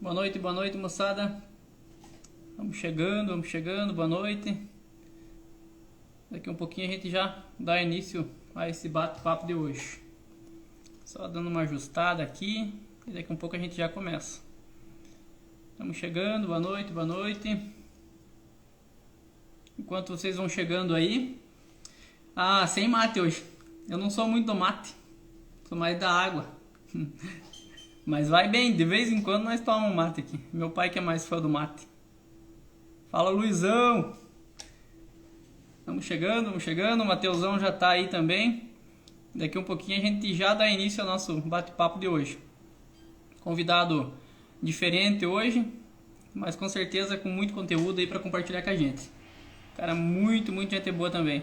Boa noite, moçada. Vamos chegando, boa noite. Daqui um pouquinho a gente já dá início a esse bate-papo de hoje. Só dando uma ajustada aqui e daqui um pouco a gente já começa. Estamos chegando, boa noite, boa noite. Enquanto vocês vão chegando aí. Sem mate hoje. Eu não sou muito do mate, sou mais da água. Mas vai bem, de vez em quando nós tomamos mate aqui. Meu pai que é mais fã do mate. Fala, Luizão! Vamos chegando, o Mateusão já tá aí também. Daqui um pouquinho a gente já dá início ao nosso bate-papo de hoje. Convidado diferente hoje, mas com certeza com muito conteúdo aí para compartilhar com a gente. Cara, muito gente boa também.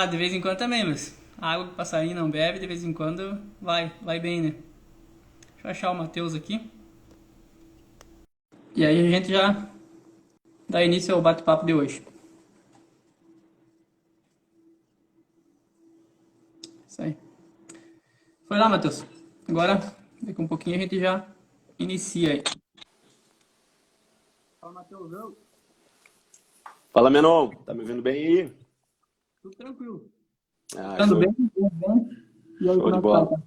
De vez em quando também, Luiz. A água que o passarinho não bebe, de vez em quando vai bem, né? Deixa eu achar o Matheus aqui. E aí a gente já dá início ao bate-papo de hoje. Isso aí. Foi lá, Matheus. Agora, daqui um pouquinho a gente já inicia aí. Fala, Matheusão. Fala, Menon. Tá me ouvindo bem aí? Tudo tranquilo. Tudo bem? Tudo bem? E aí, show de bola.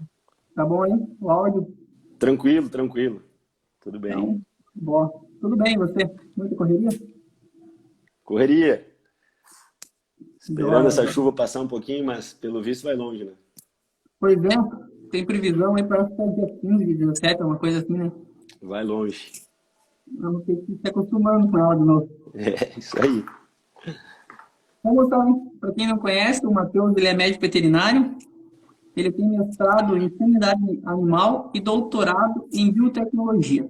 Tá bom aí? O áudio? Tranquilo. Tudo bem. Então, bom. Tudo bem, você? Muita correria? Correria. Esperando essa chuva passar um pouquinho, mas pelo visto vai longe, né? Pois é, tem previsão aí para dia 15, 17, uma coisa assim, né? Vai longe. Vamos ter que ir se acostumando com ela de novo. É, isso aí. Então, para quem não conhece, o Matheus ele é médico veterinário. Ele tem mestrado em sanidade animal e doutorado em biotecnologia.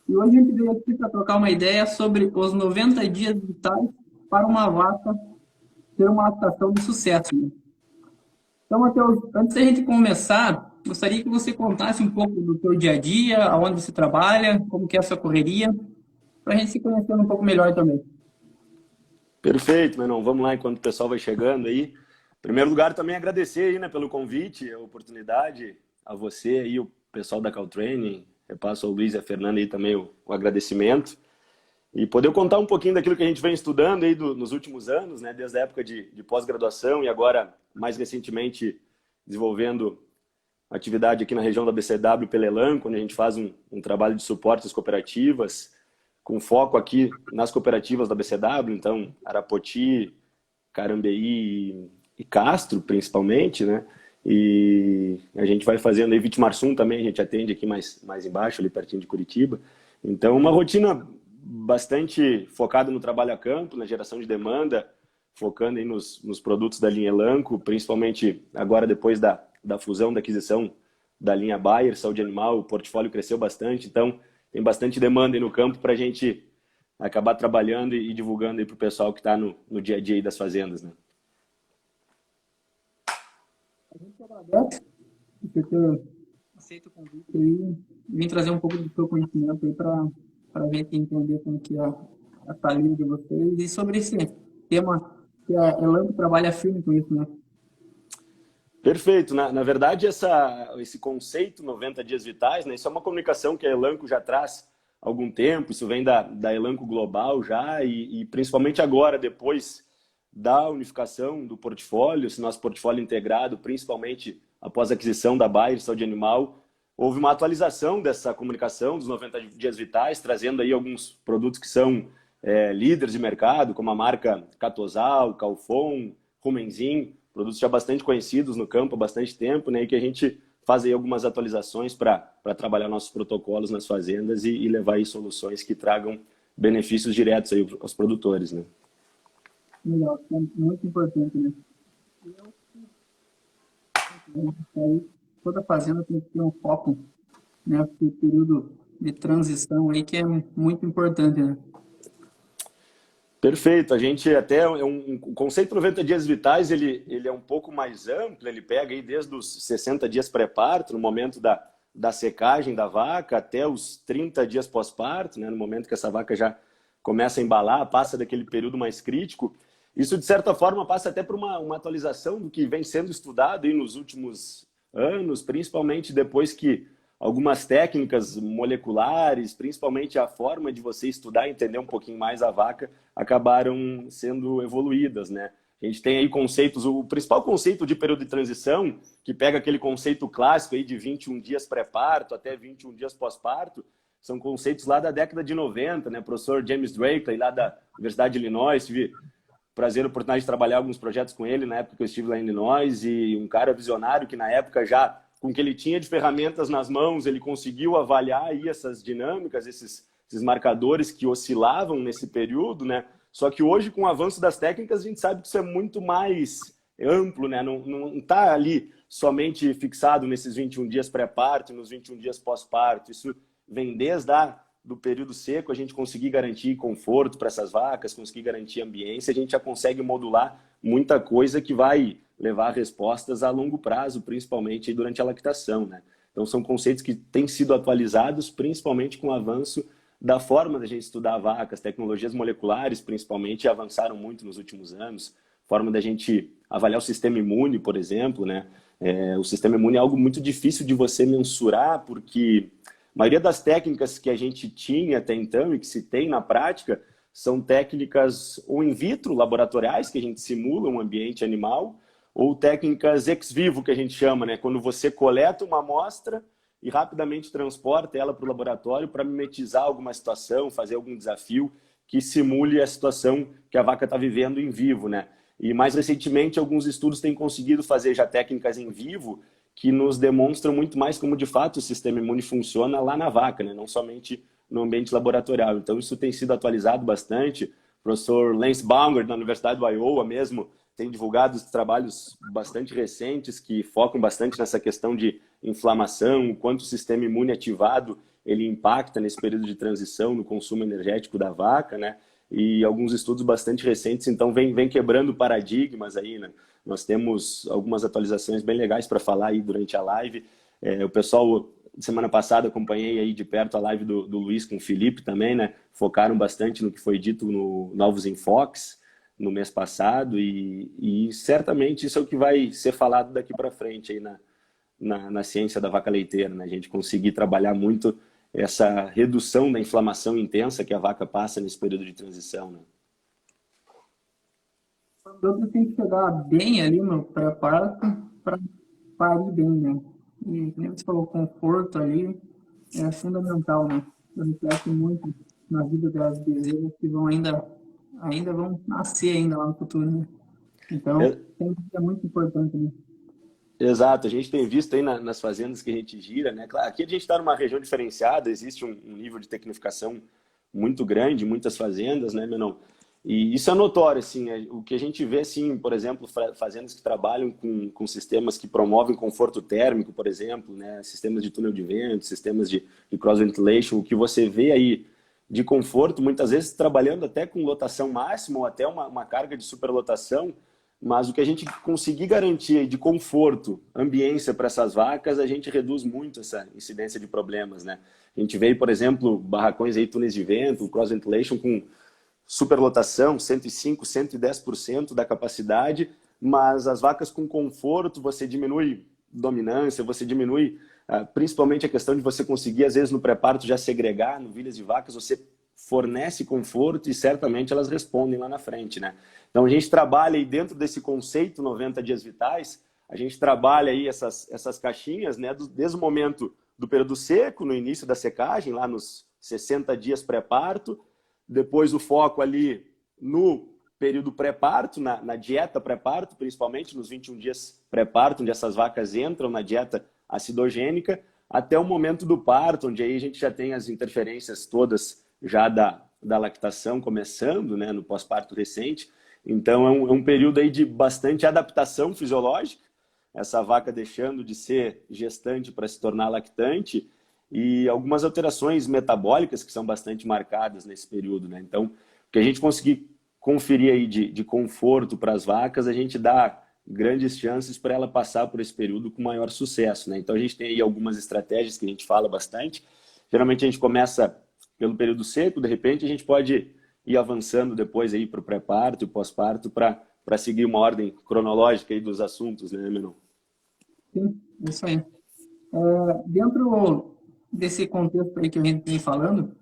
E hoje a gente veio aqui para trocar uma ideia sobre os 90 dias vitais para uma vaca ter uma adaptação de sucesso. Né? Então, Matheus, antes da gente começar, gostaria que você contasse um pouco do seu dia a dia, aonde você trabalha, como que é a sua correria, para a gente se conhecer um pouco melhor também. Perfeito, Menon. Vamos lá enquanto o pessoal vai chegando aí. Em primeiro lugar, também agradecer aí, né, pelo convite, a oportunidade, a você aí, o pessoal da Caltraining. Eu passo ao Luiz e a Fernanda aí também o agradecimento. E poder contar um pouquinho daquilo que a gente vem estudando aí nos últimos anos, né, desde a época de pós-graduação e agora, mais recentemente, desenvolvendo atividade aqui na região da BCW pela Elanco, onde a gente faz um trabalho de suporte às cooperativas, com foco aqui nas cooperativas da BCW, então Arapoti, Carambeí e Castro, principalmente, né? E a gente vai fazendo aí Vitimarsum também, a gente atende aqui mais embaixo, ali pertinho de Curitiba. Então, uma rotina bastante focada no trabalho a campo, na geração de demanda, focando aí nos produtos da linha Elanco, principalmente agora depois da fusão, da aquisição da linha Bayer, saúde animal, o portfólio cresceu bastante, então tem bastante demanda aí no campo para a gente acabar trabalhando e divulgando aí para o pessoal que está no dia a dia aí das fazendas, né? A gente agradece por ter aceito o convite e vim trazer um pouco do seu conhecimento aí para a gente entender como que é a família de vocês e sobre esse tema que a Elanco trabalha firme com isso, né? Perfeito. Na verdade, esse conceito 90 dias vitais, né, isso é uma comunicação que a Elanco já traz há algum tempo, isso vem da Elanco Global já, e principalmente agora, depois da unificação do portfólio, esse nosso portfólio integrado, principalmente após a aquisição da Bayer Saúde Animal, houve uma atualização dessa comunicação dos 90 dias vitais, trazendo aí alguns produtos que são líderes de mercado, como a marca Catosal, Calfon, Rumenzin, produtos já bastante conhecidos no campo há bastante tempo, né, e que a gente faz aí algumas atualizações para trabalhar nossos protocolos nas fazendas e levar aí soluções que tragam benefícios diretos aí aos produtores, né. Legal, é muito importante, né? Toda fazenda tem que ter um foco, né? Esse período de transição aí que é muito importante, né? Perfeito, a gente até o conceito 90 dias vitais, ele é um pouco mais amplo, ele pega aí desde os 60 dias pré-parto, no momento da secagem da vaca, até os 30 dias pós-parto, né, no momento que essa vaca já começa a embalar, passa daquele período mais crítico. Isso, de certa forma, passa até por uma atualização do que vem sendo estudado aí nos últimos anos, principalmente depois que algumas técnicas moleculares, principalmente a forma de você estudar e entender um pouquinho mais a vaca, acabaram sendo evoluídas, né? A gente tem aí conceitos, o principal conceito de período de transição, que pega aquele conceito clássico aí de 21 dias pré-parto até 21 dias pós-parto, são conceitos lá da década de 90, né? O professor James Drake, lá da Universidade de Illinois, tive prazer, oportunidade de trabalhar alguns projetos com ele na época que eu estive lá em Illinois, e um cara visionário que na época já, com o que ele tinha de ferramentas nas mãos, ele conseguiu avaliar aí essas dinâmicas, esses marcadores que oscilavam nesse período, né? Só que hoje, com o avanço das técnicas, a gente sabe que isso é muito mais amplo, né? Não está ali somente fixado nesses 21 dias pré-parto e nos 21 dias pós-parto. Isso vem desde do período seco, a gente conseguir garantir conforto para essas vacas, conseguir garantir ambiência, a gente já consegue modular muita coisa que vai levar a respostas a longo prazo, principalmente durante a lactação, né? Então, são conceitos que têm sido atualizados, principalmente com o avanço da forma da gente estudar vacas, tecnologias moleculares, principalmente, avançaram muito nos últimos anos. Forma da gente avaliar o sistema imune, por exemplo, né? O sistema imune é algo muito difícil de você mensurar, porque a maioria das técnicas que a gente tinha até então e que se tem na prática são técnicas ou in vitro, laboratoriais, que a gente simula um ambiente animal, ou técnicas ex vivo, que a gente chama, né? Quando você coleta uma amostra e rapidamente transporta ela para o laboratório para mimetizar alguma situação, fazer algum desafio que simule a situação que a vaca está vivendo em vivo, né? E mais recentemente, alguns estudos têm conseguido fazer já técnicas em vivo que nos demonstram muito mais como de fato o sistema imune funciona lá na vaca, né? Não somente no ambiente laboratorial. Então, isso tem sido atualizado bastante. O professor Lance Baumgart, da Universidade do Iowa mesmo, tem divulgado trabalhos bastante recentes que focam bastante nessa questão de inflamação, o quanto o sistema imune ativado ele impacta nesse período de transição no consumo energético da vaca, né? E alguns estudos bastante recentes, então, vem quebrando paradigmas aí, né? Nós temos algumas atualizações bem legais para falar aí durante a live. O pessoal, semana passada, acompanhei aí de perto a live do Luiz com o Felipe também, né? Focaram bastante no que foi dito no Novos Enfoques no mês passado e certamente isso é o que vai ser falado daqui para frente aí na ciência da vaca leiteira, né? A gente conseguir trabalhar muito essa redução da inflamação intensa que a vaca passa nesse período de transição, né? Todo tem que chegar bem ali no pré-parto para parir bem, né? E como você falou, o conforto ali é fundamental, né? Reflete muito na vida das bezerras que ainda vão nascer ainda lá no futuro, né? Então, é muito importante, né? Exato, a gente tem visto aí nas fazendas que a gente gira, né? Claro, aqui a gente está numa região diferenciada, existe um nível de tecnificação muito grande, muitas fazendas, né, Menon? E isso é notório, assim, o que a gente vê, assim, por exemplo, fazendas que trabalham com sistemas que promovem conforto térmico, por exemplo, né? Sistemas de túnel de vento, sistemas de cross ventilation, o que você vê aí de conforto, muitas vezes trabalhando até com lotação máxima ou até uma carga de superlotação, mas o que a gente conseguir garantir de conforto, ambiência para essas vacas, a gente reduz muito essa incidência de problemas, né? A gente vê, por exemplo, barracões aí, túneis de vento, cross ventilation com superlotação, 105, 110% da capacidade, mas as vacas com conforto, você diminui dominância, você diminui principalmente a questão de você conseguir, às vezes, no pré-parto já segregar novilhas de vacas, você fornece conforto e certamente elas respondem lá na frente, né? Então, a gente trabalha aí dentro desse conceito 90 dias vitais, a gente trabalha aí essas caixinhas, né, desde o momento do período seco, no início da secagem, lá nos 60 dias pré-parto, depois o foco ali no período pré-parto, na dieta pré-parto, principalmente nos 21 dias pré-parto, onde essas vacas entram na dieta acidogênica, até o momento do parto, onde aí a gente já tem as interferências todas já da lactação começando, né, no pós-parto recente. Então, é um período aí de bastante adaptação fisiológica, essa vaca deixando de ser gestante para se tornar lactante, e algumas alterações metabólicas que são bastante marcadas nesse período, né? Então, o que a gente conseguir conferir aí de conforto para as vacas, a gente dá grandes chances para ela passar por esse período com maior sucesso, né? Então, a gente tem aí algumas estratégias que a gente fala bastante. Geralmente, a gente começa pelo período seco, de repente, a gente pode ir avançando depois aí para o pré-parto e pós-parto para seguir uma ordem cronológica aí dos assuntos, né, Menon? Sim, isso aí. Dentro desse contexto aí que a gente vem falando,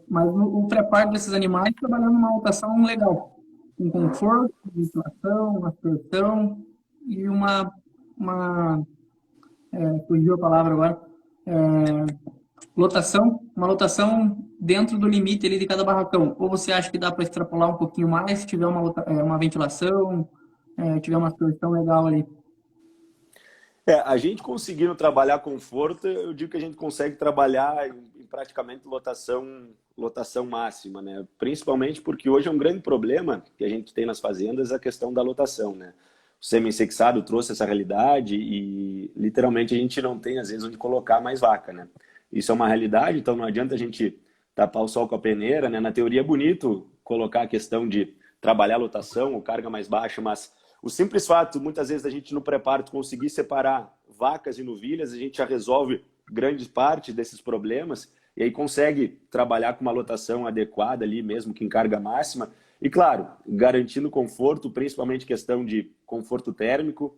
mas o preparo desses animais trabalhando numa lotação legal, com conforto, ventilação, aspersão e fugiu a palavra agora, uma lotação dentro do limite ali de cada barracão. Ou você acha que dá para extrapolar um pouquinho mais se tiver uma ventilação, tiver uma aspersão legal ali? A gente conseguindo trabalhar conforto, eu digo que a gente consegue trabalhar em praticamente lotação máxima, né? Principalmente porque hoje é um grande problema que a gente tem nas fazendas a questão da lotação, né? O semi-sexado trouxe essa realidade e literalmente a gente não tem às vezes onde colocar mais vaca, né? Isso é uma realidade, então não adianta a gente tapar o sol com a peneira, né? Na teoria é bonito colocar a questão de trabalhar a lotação ou carga mais baixa, mas o simples fato, muitas vezes, a gente no preparo conseguir separar vacas e novilhas, a gente já resolve grande parte desses problemas e aí consegue trabalhar com uma lotação adequada ali, mesmo que em carga máxima. E, claro, garantindo conforto, principalmente questão de conforto térmico,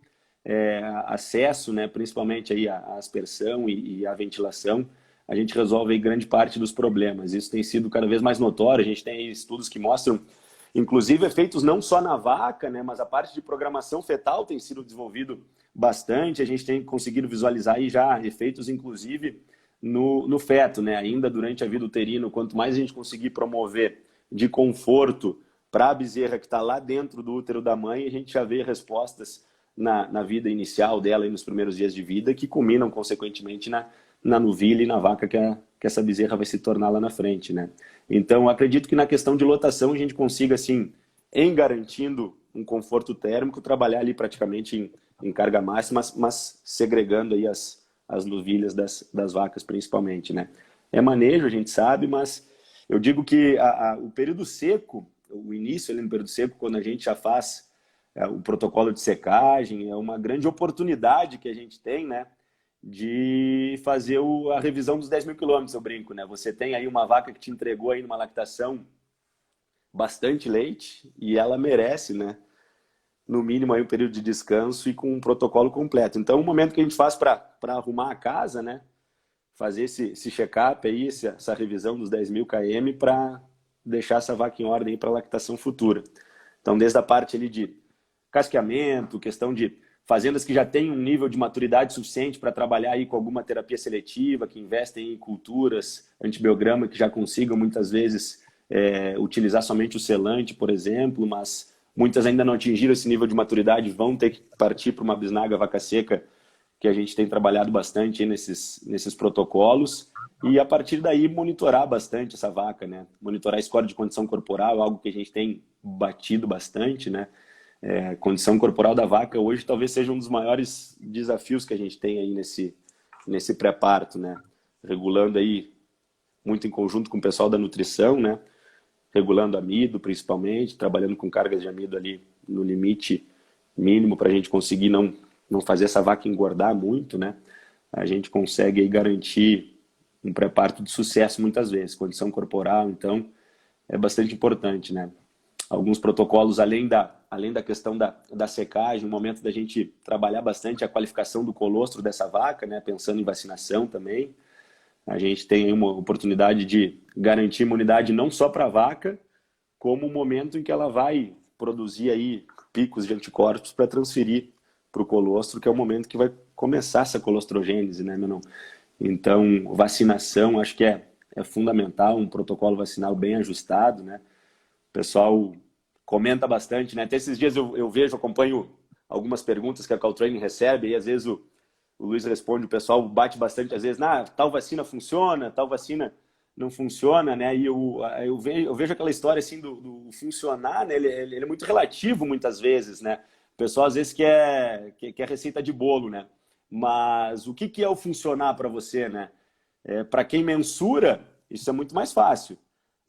acesso, né, principalmente aí a aspersão e a ventilação, a gente resolve aí grande parte dos problemas. Isso tem sido cada vez mais notório, a gente tem estudos que mostram inclusive efeitos não só na vaca, né, mas a parte de programação fetal tem sido desenvolvido bastante. A gente tem conseguido visualizar aí já efeitos, inclusive, no feto, né? Ainda durante a vida uterina, quanto mais a gente conseguir promover de conforto para a bezerra que está lá dentro do útero da mãe, a gente já vê respostas na vida inicial dela e nos primeiros dias de vida que culminam, consequentemente, na novilha e na vaca que essa bezerra vai se tornar lá na frente, né? Então, acredito que na questão de lotação a gente consiga, assim, em garantindo um conforto térmico, trabalhar ali praticamente em carga máxima, mas segregando aí as novilhas das vacas, principalmente, né? É manejo, a gente sabe, mas eu digo que o período seco, o início ali no período seco, quando a gente já faz o protocolo de secagem, é uma grande oportunidade que a gente tem, né? De fazer a revisão dos 10 mil quilômetros, eu brinco, né? Você tem aí uma vaca que te entregou aí numa lactação bastante leite e ela merece, né? No mínimo aí um período de descanso e com um protocolo completo. Então, o momento que a gente faz para arrumar a casa, né? Fazer esse check-up aí, essa revisão dos 10 mil km para deixar essa vaca em ordem para lactação futura. Então, desde a parte ali de casqueamento, questão de fazendas que já têm um nível de maturidade suficiente para trabalhar aí com alguma terapia seletiva, que investem em culturas antibiograma, que já consigam muitas vezes utilizar somente o selante, por exemplo, mas muitas ainda não atingiram esse nível de maturidade, vão ter que partir para uma bisnaga vaca seca, que a gente tem trabalhado bastante aí nesses protocolos, e a partir daí monitorar bastante essa vaca, né? Monitorar a score de condição corporal, algo que a gente tem batido bastante, né? Condição corporal da vaca hoje talvez seja um dos maiores desafios que a gente tem aí nesse pré-parto, né? Regulando aí muito em conjunto com o pessoal da nutrição, né? Regulando amido principalmente, trabalhando com cargas de amido ali no limite mínimo para a gente conseguir não fazer essa vaca engordar muito, né? A gente consegue aí garantir um pré-parto de sucesso muitas vezes. Condição corporal, então, é bastante importante, né? Alguns protocolos, além da questão da secagem, o momento da gente trabalhar bastante a qualificação do colostro dessa vaca, né? Pensando em vacinação também. A gente tem uma oportunidade de garantir imunidade não só para a vaca, como o momento em que ela vai produzir aí picos de anticorpos para transferir para o colostro, que é o momento que vai começar essa colostrogênese, né, Menon? Então, vacinação, acho que é fundamental, um protocolo vacinal bem ajustado, né? O pessoal comenta bastante, né? Até esses dias eu vejo, acompanho algumas perguntas que a Caltraining recebe, e às vezes o Luiz responde, o pessoal bate bastante, às vezes, tal vacina funciona, tal vacina não funciona, né? E eu vejo aquela história assim do funcionar, né? Ele é muito relativo muitas vezes, né? O pessoal às vezes quer receita de bolo, né? Mas o que é o funcionar para você, né? Para quem mensura, isso é muito mais fácil.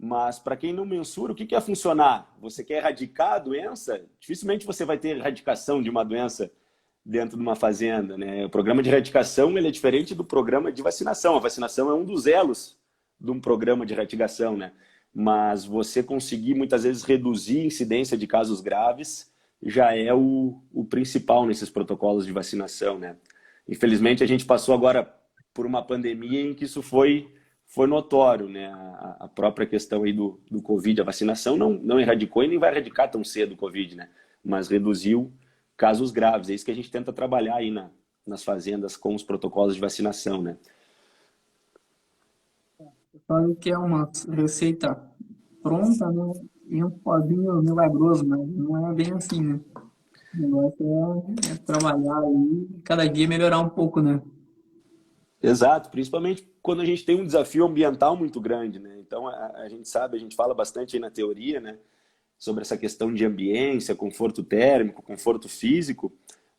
Mas para quem não mensura, o que é funcionar? Você quer erradicar a doença? Dificilmente você vai ter erradicação de uma doença dentro de uma fazenda, né? O programa de erradicação ele é diferente do programa de vacinação. A vacinação é um dos elos de um programa de erradicação, né? Mas você conseguir muitas vezes reduzir a incidência de casos graves já é o principal nesses protocolos de vacinação, né? Infelizmente a gente passou agora por uma pandemia em que isso foi notório, né? A própria questão aí do Covid, a vacinação não erradicou e nem vai erradicar tão cedo o Covid, né? Mas reduziu casos graves. É isso que a gente tenta trabalhar aí nas fazendas com os protocolos de vacinação, né? Claro que é uma receita pronta, né? E um pozinho milagroso, mas não é bem assim, né? O negócio é trabalhar aí, cada dia melhorar um pouco, né? Exato, principalmente quando a gente tem um desafio ambiental muito grande, né? Então a gente sabe, a gente fala bastante aí na teoria, né? Sobre essa questão de ambiência, conforto térmico, conforto físico,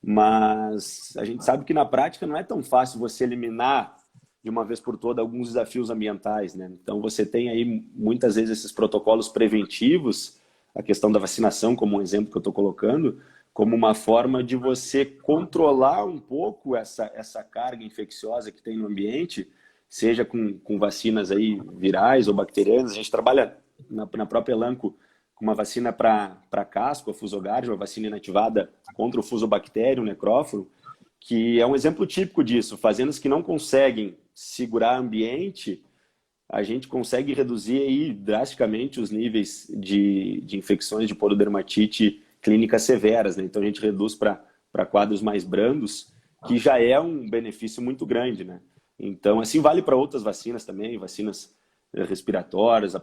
mas a gente sabe que na prática não é tão fácil você eliminar de uma vez por todas alguns desafios ambientais, né? Então você tem aí muitas vezes esses protocolos preventivos, a questão da vacinação como um exemplo que eu estou colocando, como uma forma de você controlar um pouco essa carga infecciosa que tem no ambiente, seja com vacinas aí virais ou bacterianas. A gente trabalha na própria Elanco com uma vacina para casco, a Fusogard, uma vacina inativada contra o Fusobacterium necróforo, que é um exemplo típico disso. Fazendas que não conseguem segurar ambiente, a gente consegue reduzir aí drasticamente os níveis de infecções de porodermatite clínicas severas, né? Então a gente reduz para quadros mais brandos, que já é um benefício muito grande, né? Então, assim vale para outras vacinas também, vacinas respiratórias,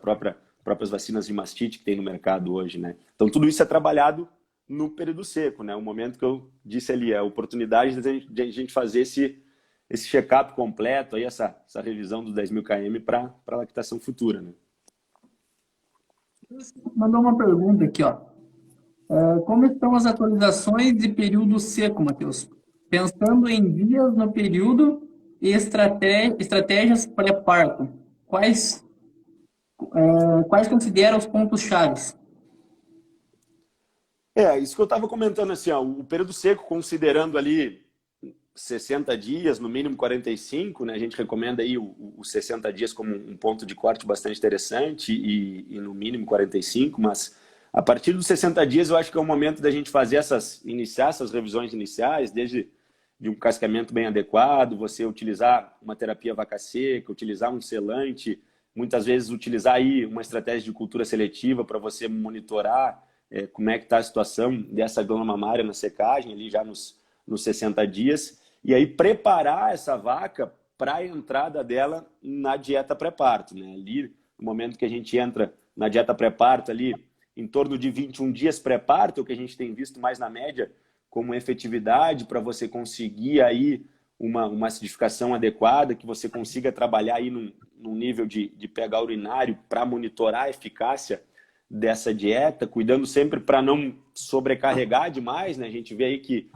próprias vacinas de mastite que tem no mercado hoje, né? Então tudo isso é trabalhado no período seco, né? O momento que eu disse ali, é a oportunidade de a gente fazer esse check-up completo, aí essa revisão dos 10.000 km para lactação futura, né? Mandou uma pergunta aqui, ó. Como estão as atualizações de período seco, Matheus? Pensando em dias no período e estratégias pré-parto, quais considera os pontos chaves? Isso que eu estava comentando, assim, ó, o período seco, considerando ali 60 dias, no mínimo 45, né? A gente recomenda aí os 60 dias como um ponto de corte bastante interessante e no mínimo 45, mas a partir dos 60 dias eu acho que é o momento da gente iniciar essas revisões iniciais, desde de um cascamento bem adequado, você utilizar uma terapia vaca seca, utilizar um selante, muitas vezes utilizar aí uma estratégia de cultura seletiva para você monitorar como é que está a situação dessa glândula mamária na secagem, ali já nos 60 dias, e aí preparar essa vaca para a entrada dela na dieta pré-parto, né? Ali, no momento que a gente entra na dieta pré-parto, ali em torno de 21 dias pré-parto, o que a gente tem visto mais na média como efetividade para você conseguir aí uma acidificação adequada, que você consiga trabalhar aí num nível de pH urinário para monitorar a eficácia dessa dieta, cuidando sempre para não sobrecarregar demais, né? A gente vê aí que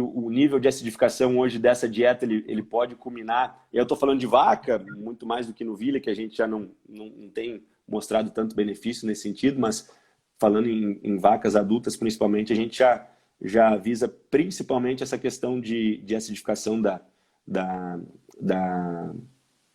o nível de acidificação hoje dessa dieta ele pode culminar. Eu estou falando de vaca, muito mais do que no novilha, que a gente já não tem mostrado tanto benefício nesse sentido, mas falando em vacas adultas, principalmente, a gente já visa principalmente essa questão de acidificação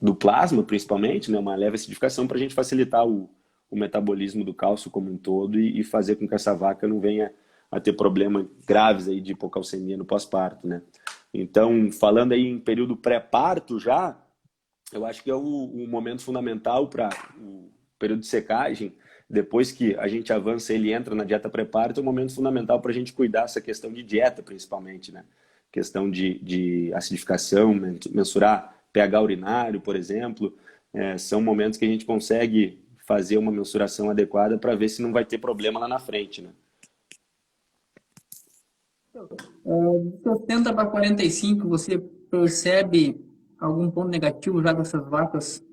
do plasma, principalmente, né? Uma leve acidificação para a gente facilitar o metabolismo do cálcio como um todo e fazer com que essa vaca não venha a ter problemas graves aí de hipocalcemia no pós-parto, né? Então, falando aí em período pré-parto já, eu acho que é o momento fundamental para o período de secagem. Depois que a gente avança, ele entra na dieta pré-parto, é um momento fundamental para a gente cuidar dessa questão de dieta, principalmente, né? Questão de acidificação, mensurar pH urinário, por exemplo, são momentos que a gente consegue fazer uma mensuração adequada para ver se não vai ter problema lá na frente, né? De 70 para 45, você percebe algum ponto negativo já dessas vacas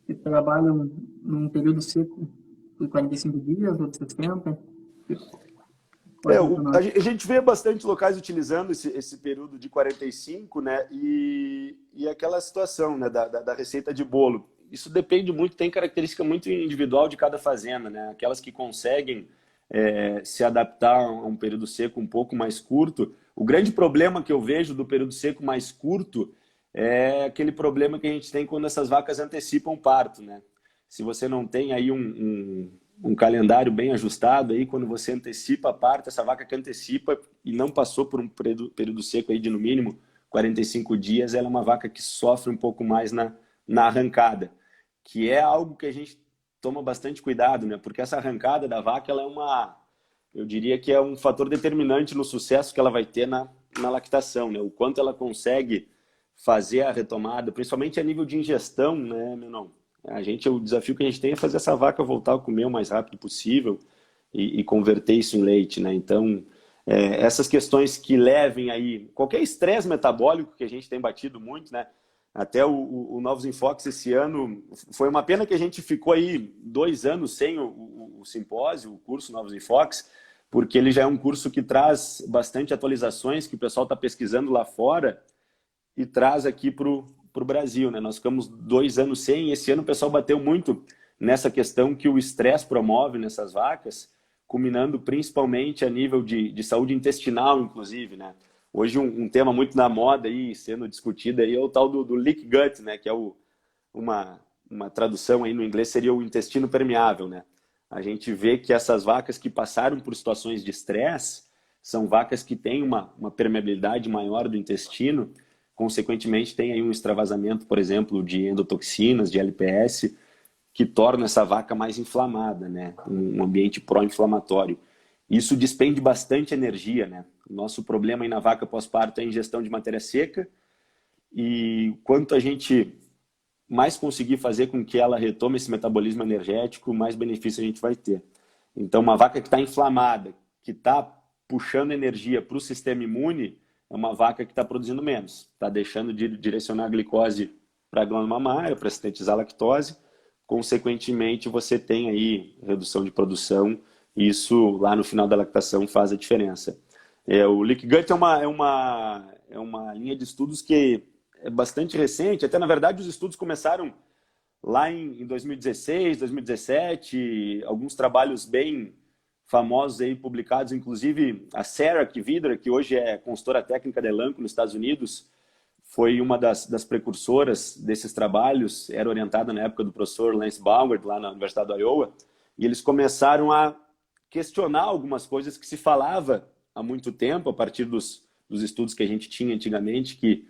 que trabalham num período seco de 45 dias ou de 60? Pode A mencionar. gente vê bastante locais utilizando esse período de 45, né? E aquela situação, né, da receita de bolo. Isso depende muito, tem característica muito individual de cada fazenda, né? Aquelas que conseguem se adaptar a um período seco um pouco mais curto. O grande problema que eu vejo do período seco mais curto é aquele problema que a gente tem quando essas vacas antecipam o parto, né? Se você não tem aí um calendário bem ajustado, aí quando você antecipa a parto, essa vaca que antecipa e não passou por um período seco aí de no mínimo 45 dias, ela é uma vaca que sofre um pouco mais na arrancada, que é algo que a gente toma bastante cuidado, né? Porque essa arrancada da vaca, ela eu diria que é um fator determinante no sucesso que ela vai ter na lactação, né? O quanto ela consegue fazer a retomada, principalmente a nível de ingestão, né, meu não? O desafio que a gente tem é fazer essa vaca voltar a comer o mais rápido possível e converter isso em leite, né? Então, essas questões que levem aí qualquer estresse metabólico que a gente tem batido muito, né? Até o Novos Enfoques esse ano, foi uma pena que a gente ficou aí 2 anos sem o simpósio, o curso Novos Enfoques, porque ele já é um curso que traz bastante atualizações que o pessoal está pesquisando lá fora e traz aqui para o Brasil, né? Nós ficamos 2 anos sem, e esse ano o pessoal bateu muito nessa questão que o estresse promove nessas vacas, culminando principalmente a nível de saúde intestinal, inclusive, né? Hoje um tema muito na moda aí, sendo discutido aí, é o tal do leak gut, né? Que é uma tradução aí no inglês seria o intestino permeável, né? A gente vê que essas vacas que passaram por situações de estresse são vacas que têm uma permeabilidade maior do intestino, consequentemente tem aí um extravasamento, por exemplo, de endotoxinas, de LPS, que torna essa vaca mais inflamada, né? Um ambiente pró-inflamatório. Isso despende bastante energia, né? O nosso problema aí na vaca pós-parto é a ingestão de matéria seca, e quanto a gente mais conseguir fazer com que ela retome esse metabolismo energético, mais benefício a gente vai ter. Então, uma vaca que está inflamada, que está puxando energia para o sistema imune, é uma vaca que está produzindo menos, está deixando de direcionar a glicose para a glândula mamária, para sintetizar a lactose. Consequentemente, você tem aí redução de produção, e isso lá no final da lactação faz a diferença. O leak gut é uma linha de estudos que é bastante recente, até na verdade os estudos começaram lá em 2016, 2017, alguns trabalhos bem famosos aí publicados, inclusive a Sarah Kvidra, que hoje é consultora técnica da Elanco nos Estados Unidos, foi uma das precursoras desses trabalhos, era orientada na época do professor Lance Bauer, lá na Universidade do Iowa, e eles começaram a questionar algumas coisas que se falava há muito tempo, a partir dos estudos que a gente tinha antigamente, que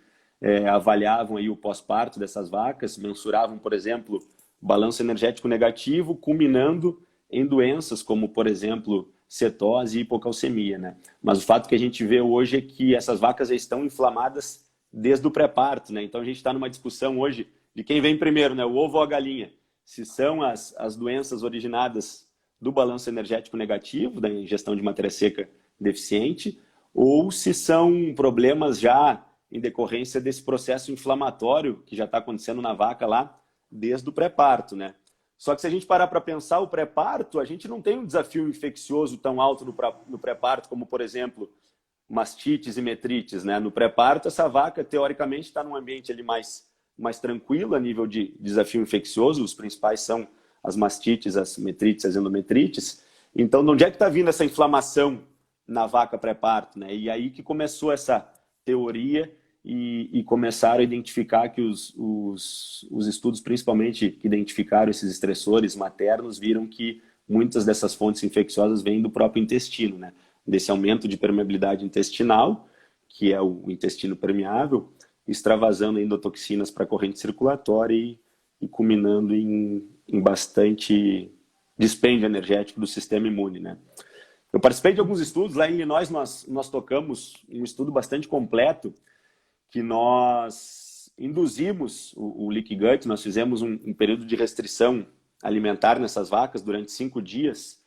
avaliavam aí o pós-parto dessas vacas, mensuravam, por exemplo, balanço energético negativo, culminando em doenças como, por exemplo, cetose e hipocalcemia, né? Mas o fato que a gente vê hoje é que essas vacas já estão inflamadas desde o pré-parto, né? Então a gente está numa discussão hoje de quem vem primeiro, né? O ovo ou a galinha? Se são as doenças originadas do balanço energético negativo, da ingestão de matéria seca deficiente, ou se são problemas já em decorrência desse processo inflamatório que já está acontecendo na vaca lá desde o pré-parto, né? Só que se a gente parar para pensar o pré-parto, a gente não tem um desafio infeccioso tão alto no pré-parto como, por exemplo, mastites e metrites, né? No pré-parto, essa vaca, teoricamente, está num ambiente ali mais tranquilo a nível de desafio infeccioso. Os principais são as mastites, as metrites, as endometrites. Então, de onde é que está vindo essa inflamação na vaca pré-parto, né? E aí que começou essa teoria e começaram a identificar que os estudos, principalmente, que identificaram esses estressores maternos, viram que muitas dessas fontes infecciosas vêm do próprio intestino, né? Desse aumento de permeabilidade intestinal, que é o intestino permeável, extravasando endotoxinas para a corrente circulatória e culminando em bastante dispêndio energético do sistema imune, né? Eu participei de alguns estudos, lá em Illinois nós tocamos um estudo bastante completo, que nós induzimos o leaky gut, nós fizemos um período de restrição alimentar nessas vacas durante 5 dias,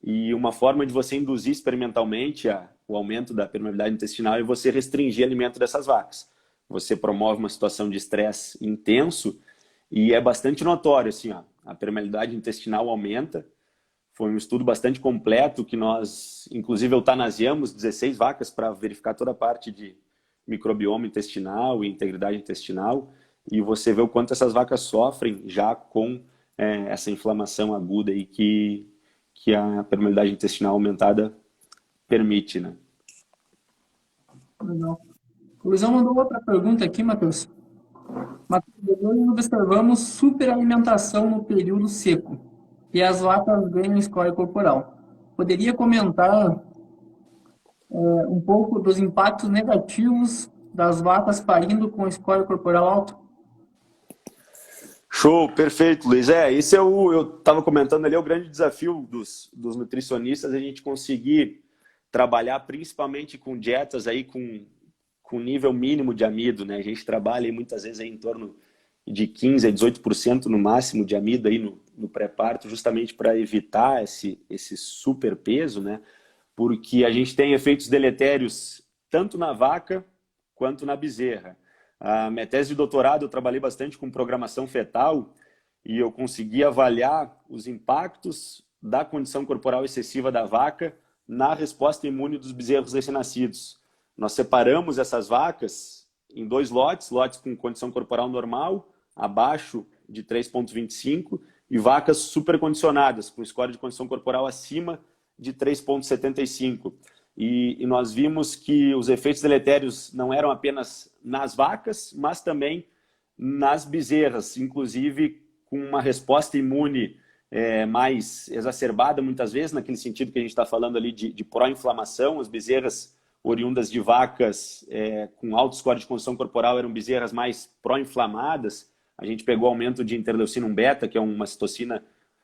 e uma forma de você induzir experimentalmente o aumento da permeabilidade intestinal é você restringir o alimento dessas vacas. Você promove uma situação de estresse intenso e é bastante notório, assim, ó, a permeabilidade intestinal aumenta. Foi um estudo bastante completo que nós, inclusive, eutanasiamos 16 vacas para verificar toda a parte de microbioma intestinal e integridade intestinal, e você vê o quanto essas vacas sofrem já com essa inflamação aguda aí que a permeabilidade intestinal aumentada permite, né? Legal. O Luizão mandou outra pergunta aqui, Matheus. Nós observamos superalimentação no período seco e as vacas ganham score corporal. Poderia comentar um pouco dos impactos negativos das vacas parindo com score corporal alto? Show, perfeito, Luiz. Esse é eu estava comentando ali, é o grande desafio dos nutricionistas, a gente conseguir trabalhar principalmente com dietas aí com nível mínimo de amido, né? A gente trabalha aí, muitas vezes aí em torno de 15 a 18% no máximo de amido aí no pré-parto, justamente para evitar esse superpeso, né? Porque a gente tem efeitos deletérios tanto na vaca quanto na bezerra. A minha tese de doutorado, eu trabalhei bastante com programação fetal e eu consegui avaliar os impactos da condição corporal excessiva da vaca na resposta imune dos bezerros recém-nascidos. Nós separamos essas vacas em 2 lotes, lotes com condição corporal normal, abaixo de 3,25, e vacas supercondicionadas, com score de condição corporal acima de 3,75. E nós vimos que os efeitos deletérios não eram apenas nas vacas, mas também nas bezerras, inclusive com uma resposta imune mais exacerbada, muitas vezes, naquele sentido que a gente está falando ali de pró-inflamação. As bezerras oriundas de vacas com alto score de condição corporal eram bezerras mais pró-inflamadas. A gente pegou aumento de interleucina 1 beta, que é uma citocina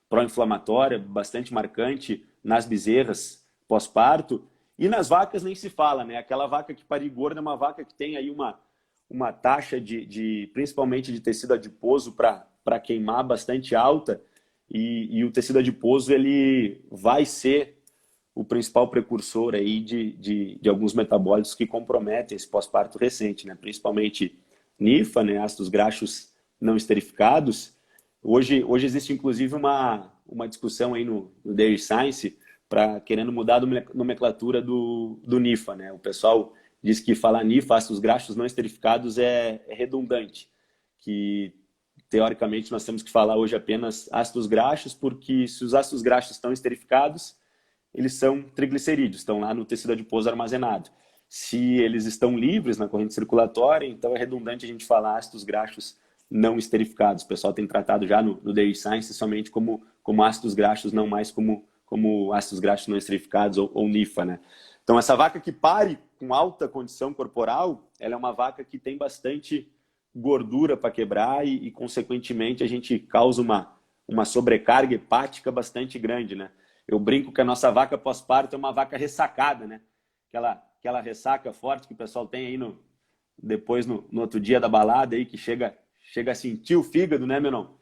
pró-inflamatória, bastante marcante nas bezerras pós-parto. E nas vacas nem se fala, né? Aquela vaca que pariu gorda é uma vaca que tem aí uma taxa principalmente de tecido adiposo para queimar bastante alta, e o tecido adiposo ele vai ser o principal precursor aí de alguns metabólitos que comprometem esse pós-parto recente, né? Principalmente NIFA, né? Ácidos graxos não esterificados. Hoje existe inclusive uma discussão aí no Dairy Science querendo mudar a nomenclatura do NIFA, né? O pessoal diz que falar NIFA, ácidos graxos não esterificados, é redundante, que teoricamente nós temos que falar hoje apenas ácidos graxos, porque se os ácidos graxos estão esterificados, eles são triglicerídeos, estão lá no tecido adiposo armazenado. Se eles estão livres na corrente circulatória, então é redundante a gente falar ácidos graxos não esterificados. O pessoal tem tratado já no Dairy Science somente como ácidos graxos, não mais como ácidos graxos não esterificados ou NIFA, né? Então, essa vaca que pare com alta condição corporal, ela é uma vaca que tem bastante gordura para quebrar e, consequentemente, a gente causa uma sobrecarga hepática bastante grande, né? Eu brinco que a nossa vaca pós-parto é uma vaca ressacada, né? Aquela ressaca forte que o pessoal tem aí depois no outro dia da balada aí, que chega a sentir o fígado, né, meu irmão?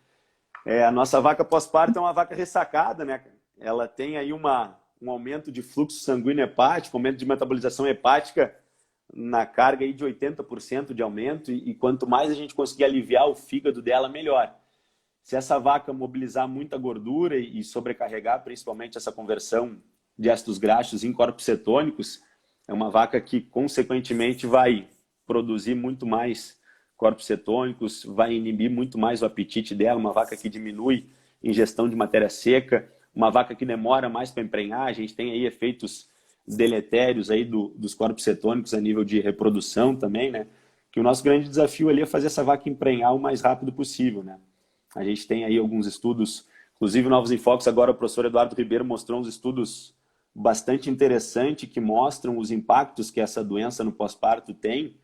A nossa vaca pós-parto é uma vaca ressacada, né? Ela tem aí um aumento de fluxo sanguíneo hepático, aumento de metabolização hepática na carga aí de 80% de aumento, e quanto mais a gente conseguir aliviar o fígado dela, melhor. Se essa vaca mobilizar muita gordura e sobrecarregar principalmente essa conversão de ácidos graxos em corpos cetônicos, é uma vaca que consequentemente vai produzir muito mais corpos cetônicos, vai inibir muito mais o apetite dela, uma vaca que diminui ingestão de matéria seca, uma vaca que demora mais para emprenhar. A gente tem aí efeitos deletérios aí dos corpos cetônicos a nível de reprodução também, né? Que o nosso grande desafio ali é fazer essa vaca emprenhar o mais rápido possível, né? A gente tem aí alguns estudos, inclusive Novos Enfoques, agora o professor Eduardo Ribeiro mostrou uns estudos bastante interessantes que mostram os impactos que essa doença no pós-parto tem,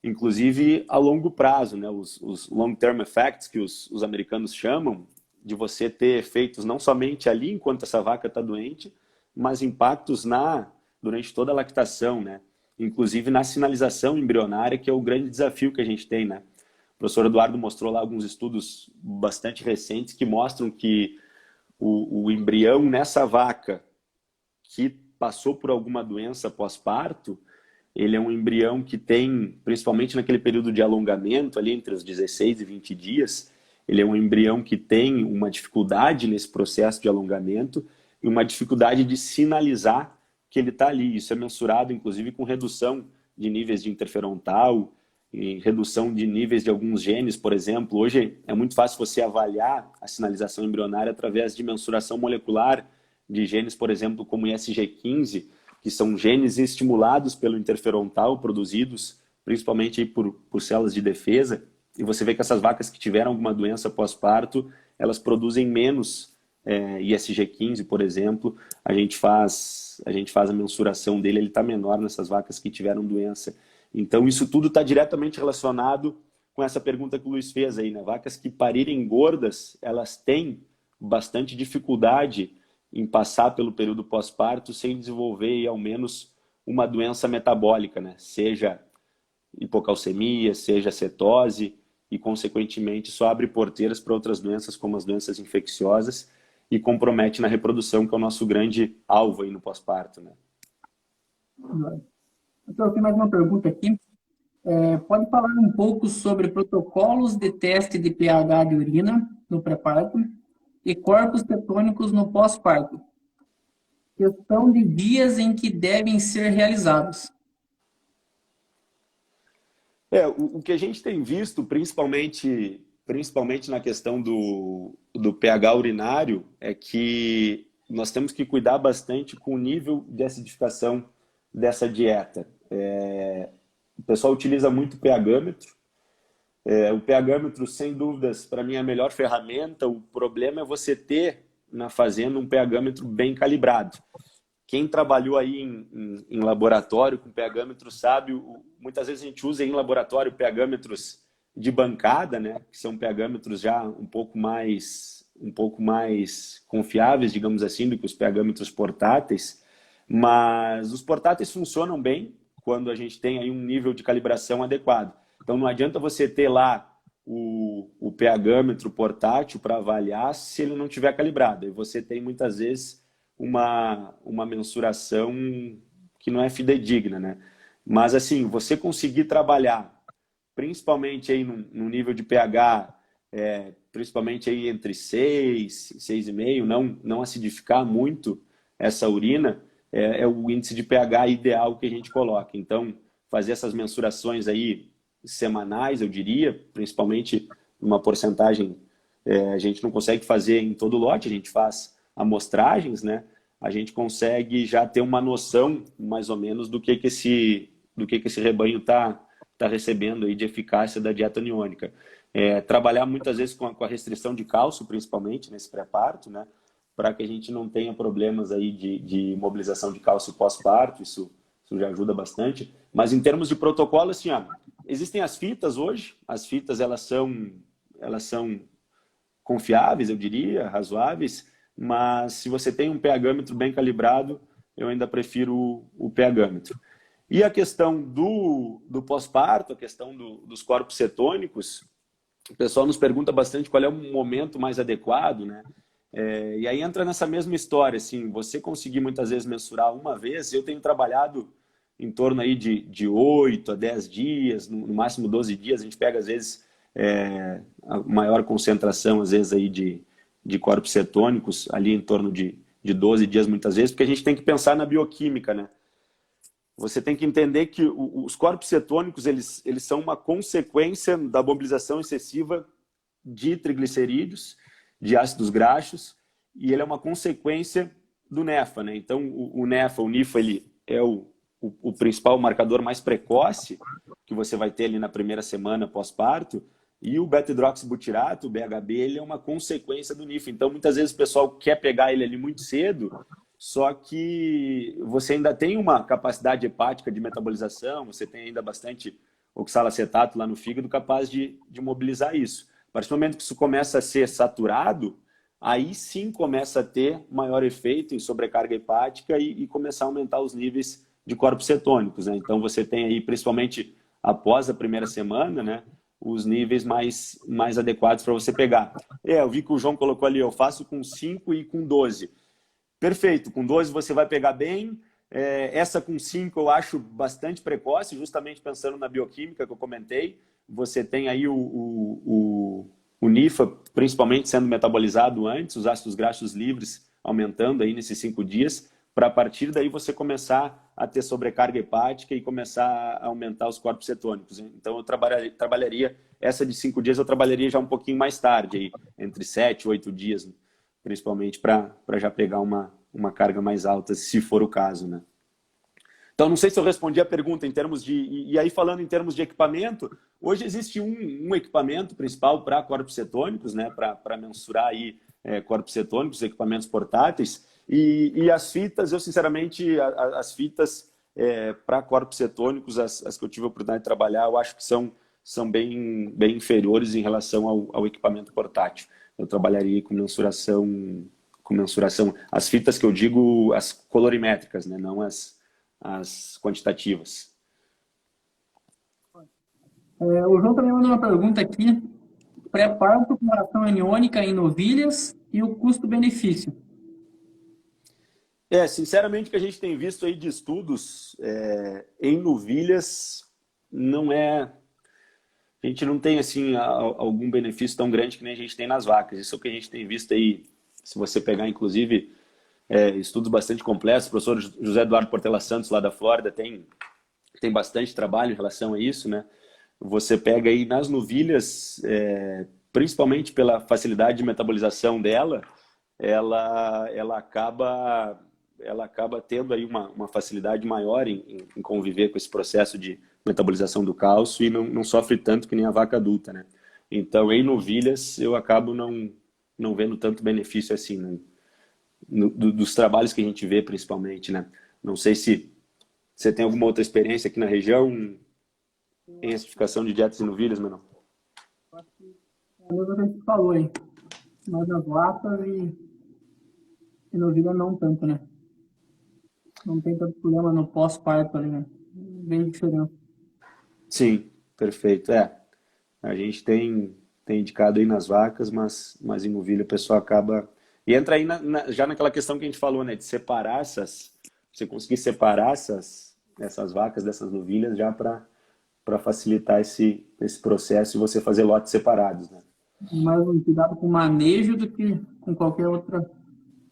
inclusive a longo prazo, né? Os long-term effects que os americanos chamam, de você ter efeitos não somente ali enquanto essa vaca está doente, mas impactos durante toda a lactação, né? Inclusive na sinalização embrionária, que é o grande desafio que a gente tem, né? O professor Eduardo mostrou lá alguns estudos bastante recentes que mostram que o embrião nessa vaca que passou por alguma doença pós-parto, ele é um embrião que tem, principalmente naquele período de alongamento, ali entre os 16 e 20 dias, ele é um embrião que tem uma dificuldade nesse processo de alongamento e uma dificuldade de sinalizar que ele está ali. Isso é mensurado, inclusive, com redução de níveis de interferon-tal, e redução de níveis de alguns genes, por exemplo. Hoje é muito fácil você avaliar a sinalização embrionária através de mensuração molecular de genes, por exemplo, como ISG15, que são genes estimulados pelo interferon-tal, produzidos principalmente aí por células de defesa. E você vê que essas vacas que tiveram alguma doença pós-parto, elas produzem menos ISG15, por exemplo. A gente faz a mensuração dele, ele está menor nessas vacas que tiveram doença. Então, isso tudo está diretamente relacionado com essa pergunta que o Luiz fez aí, né? Vacas que parirem gordas, elas têm bastante dificuldade em passar pelo período pós-parto sem desenvolver aí, ao menos uma doença metabólica, né? Seja hipocalcemia, seja cetose, e consequentemente isso abre porteiras para outras doenças como as doenças infecciosas e compromete na reprodução, que é o nosso grande alvo aí no pós-parto, né? Então, eu tenho mais uma pergunta aqui. Pode falar um pouco sobre protocolos de teste de pH de urina no pré-parto e corpos cetônicos no pós-parto? Questão de dias em que devem ser realizados. O que a gente tem visto, principalmente na questão do pH urinário, é que nós temos que cuidar bastante com o nível de acidificação dessa dieta. O pessoal utiliza muito o pHmetro. O pHmetro, sem dúvidas, para mim é a melhor ferramenta. O problema é você ter na fazenda um pHmetro bem calibrado. Quem trabalhou aí em laboratório com pHmetro sabe, muitas vezes a gente usa em laboratório pHmetros de bancada, né, que são pHmetros já um pouco mais confiáveis, digamos assim, do que os pHmetros portáteis, mas os portáteis funcionam bem quando a gente tem aí um nível de calibração adequado. Então não adianta você ter lá o pHmetro portátil para avaliar se ele não tiver calibrado. E você tem muitas vezes uma mensuração que não é fidedigna, né? Mas assim, você conseguir trabalhar, principalmente aí no nível de pH, principalmente aí entre 6, 6,5, não acidificar muito essa urina, é o índice de pH ideal que a gente coloca. Então, fazer essas mensurações aí semanais, eu diria, principalmente uma porcentagem, a gente não consegue fazer em todo lote, a gente faz amostragens, né? A gente consegue já ter uma noção, mais ou menos, do que esse rebanho está recebendo aí de eficácia da dieta aniônica. Trabalhar muitas vezes com a restrição de cálcio, principalmente nesse pré-parto, né? Para que a gente não tenha problemas aí de mobilização de cálcio pós-parto, isso já ajuda bastante. Mas em termos de protocolo, assim, existem as fitas hoje, as fitas elas são confiáveis, eu diria, razoáveis, mas se você tem um pHmetro bem calibrado, eu ainda prefiro o pHmetro. E a questão do pós-parto, a questão dos corpos cetônicos, o pessoal nos pergunta bastante qual é o momento mais adequado, né? E aí entra nessa mesma história, assim, você conseguir muitas vezes mensurar uma vez, eu tenho trabalhado em torno aí de 8 a 10 dias, no máximo 12 dias, a gente pega às vezes a maior concentração, às vezes aí de corpos cetônicos, ali em torno de 12 dias muitas vezes, porque a gente tem que pensar na bioquímica, né? Você tem que entender que os corpos cetônicos, eles são uma consequência da mobilização excessiva de triglicerídeos, de ácidos graxos, e ele é uma consequência do NEFA, né? Então, o NIFA, ele é o principal marcador mais precoce que você vai ter ali na primeira semana pós-parto, e o beta-hidroxibutirato, o BHB, ele é uma consequência do NIFA. Então, muitas vezes o pessoal quer pegar ele ali muito cedo, só que você ainda tem uma capacidade hepática de metabolização, você tem ainda bastante oxalacetato lá no fígado capaz de mobilizar isso. A partir do momento que isso começa a ser saturado, aí sim começa a ter maior efeito em sobrecarga hepática e começar a aumentar os níveis de corpos cetônicos, né? Então você tem aí, principalmente após a primeira semana, né, os níveis mais adequados para você pegar. Eu vi que o João colocou ali, eu faço com 5 e com 12. Perfeito, com 12 você vai pegar bem. Essa com 5 eu acho bastante precoce, justamente pensando na bioquímica que eu comentei. Você tem aí o NIFA principalmente sendo metabolizado antes, os ácidos graxos livres aumentando aí nesses 5 dias, para a partir daí você começar a ter sobrecarga hepática e começar a aumentar os corpos cetônicos. Então eu trabalharia, essa de 5 dias eu trabalharia já um pouquinho mais tarde, aí, entre 7 e 8 dias, principalmente para já pegar uma carga mais alta, se for o caso, né? Então, não sei se eu respondi a pergunta em termos de... E aí, falando em termos de equipamento, hoje existe um equipamento principal para corpos cetônicos, né? Para mensurar aí corpos cetônicos, equipamentos portáteis. E as fitas, eu sinceramente, as fitas, para corpos cetônicos, as que eu tive a oportunidade de trabalhar, eu acho que são bem inferiores em relação ao equipamento portátil. Eu trabalharia com mensuração. As fitas que eu digo, as colorimétricas, né? Não as quantitativas. O João também mandou uma pergunta aqui. Pré-parto com ação aniônica em novilhas e o custo-benefício. Sinceramente, o que a gente tem visto aí de estudos em novilhas não é... A gente não tem, assim, algum benefício tão grande que nem a gente tem nas vacas. Isso é o que a gente tem visto aí, se você pegar, inclusive, estudos bastante complexos. O professor José Eduardo Portela Santos, lá da Flórida, tem bastante trabalho em relação a isso, né? Você pega aí nas novilhas, principalmente pela facilidade de metabolização dela, ela acaba tendo aí uma facilidade maior em conviver com esse processo de metabolização do cálcio e não sofre tanto que nem a vaca adulta, né? Então, em novilhas, eu acabo não vendo tanto benefício assim, né? Dos trabalhos que a gente vê, principalmente, né? Não sei se você tem alguma outra experiência aqui na região em acidificação de dietas em novilhas, Menor? A mesma coisa que você falou aí. Mas nas vacas e novilha não tanto, né? Não tem tanto problema no pós-parto ali, né? Bem diferente. Sim, perfeito. A gente tem indicado aí nas vacas, mas em novilha o pessoal acaba... E entra aí já naquela questão que a gente falou, né? De separar você conseguir separar essas vacas dessas novilhas já para facilitar esse processo e você fazer lotes separados, né? Mais um cuidado com o manejo do que com qualquer outra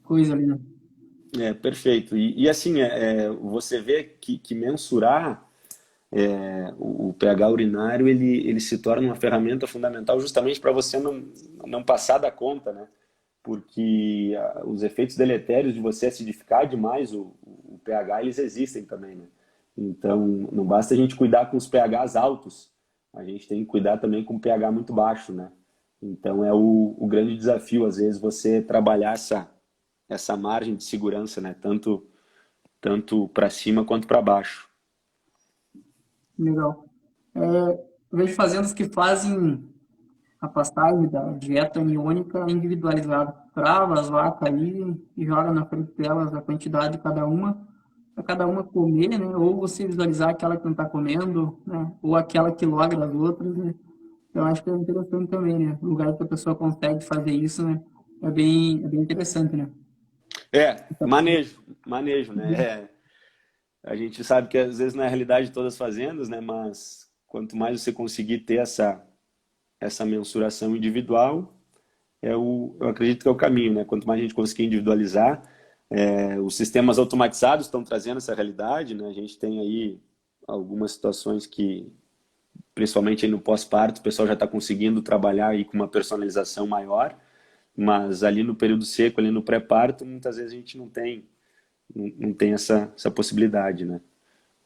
coisa ali, né? Perfeito. E assim, você vê que mensurar o pH urinário, ele se torna uma ferramenta fundamental justamente para você não passar da conta, né? Porque os efeitos deletérios de você acidificar demais o pH, eles existem também, né? Então, não basta a gente cuidar com os pHs altos, a gente tem que cuidar também com o pH muito baixo, né? Então, é o grande desafio, às vezes, você trabalhar essa margem de segurança, né? Tanto para cima quanto para baixo. Legal. Eu vejo fazendas que fazem a pastagem da dieta aniônica individualizada. Trava as vacas ali e joga na frente delas a quantidade de cada uma, para cada uma comer, né? Ou você visualizar aquela que não está comendo, né? Ou aquela que logra as outras, né? Eu acho que é interessante também, né? O lugar que a pessoa consegue fazer isso, né? É bem interessante, né? Manejo, né? A gente sabe que às vezes não é a realidade de todas as fazendas, né? Mas quanto mais você conseguir ter essa mensuração individual, eu acredito que é o caminho, né? Quanto mais a gente conseguir individualizar, os sistemas automatizados estão trazendo essa realidade, né? A gente tem aí algumas situações que, principalmente aí no pós-parto, o pessoal já está conseguindo trabalhar aí com uma personalização maior, mas ali no período seco, ali no pré-parto, muitas vezes a gente não tem essa possibilidade, né?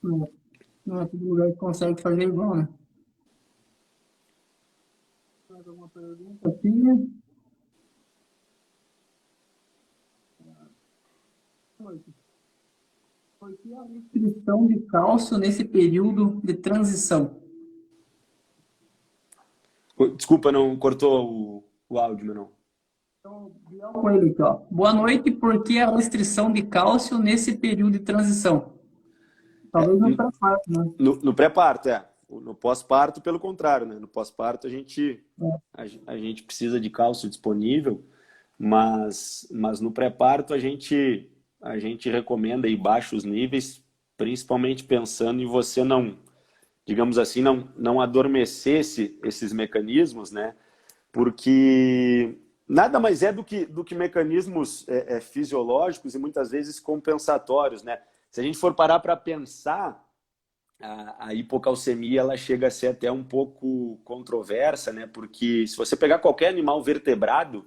Não é todo lugar que consegue fazer igual, né? Mais alguma pergunta aqui? Por que a restrição de cálcio nesse período de transição? Desculpa, não cortou o áudio, meu não. Então, Biel Coelho aqui, ó. Boa noite, por que a restrição de cálcio nesse período de transição? Talvez no pré-parto, né? No pré-parto, No pós-parto, pelo contrário, né? No pós-parto, a gente precisa de cálcio disponível, mas no pré-parto a gente recomenda aí baixos níveis, principalmente pensando em você digamos assim, não adormecer esses mecanismos, né? Porque nada mais é do que mecanismos fisiológicos e muitas vezes compensatórios, né? Se a gente for parar para pensar, a hipocalcemia ela chega a ser até um pouco controversa, né? Porque se você pegar qualquer animal vertebrado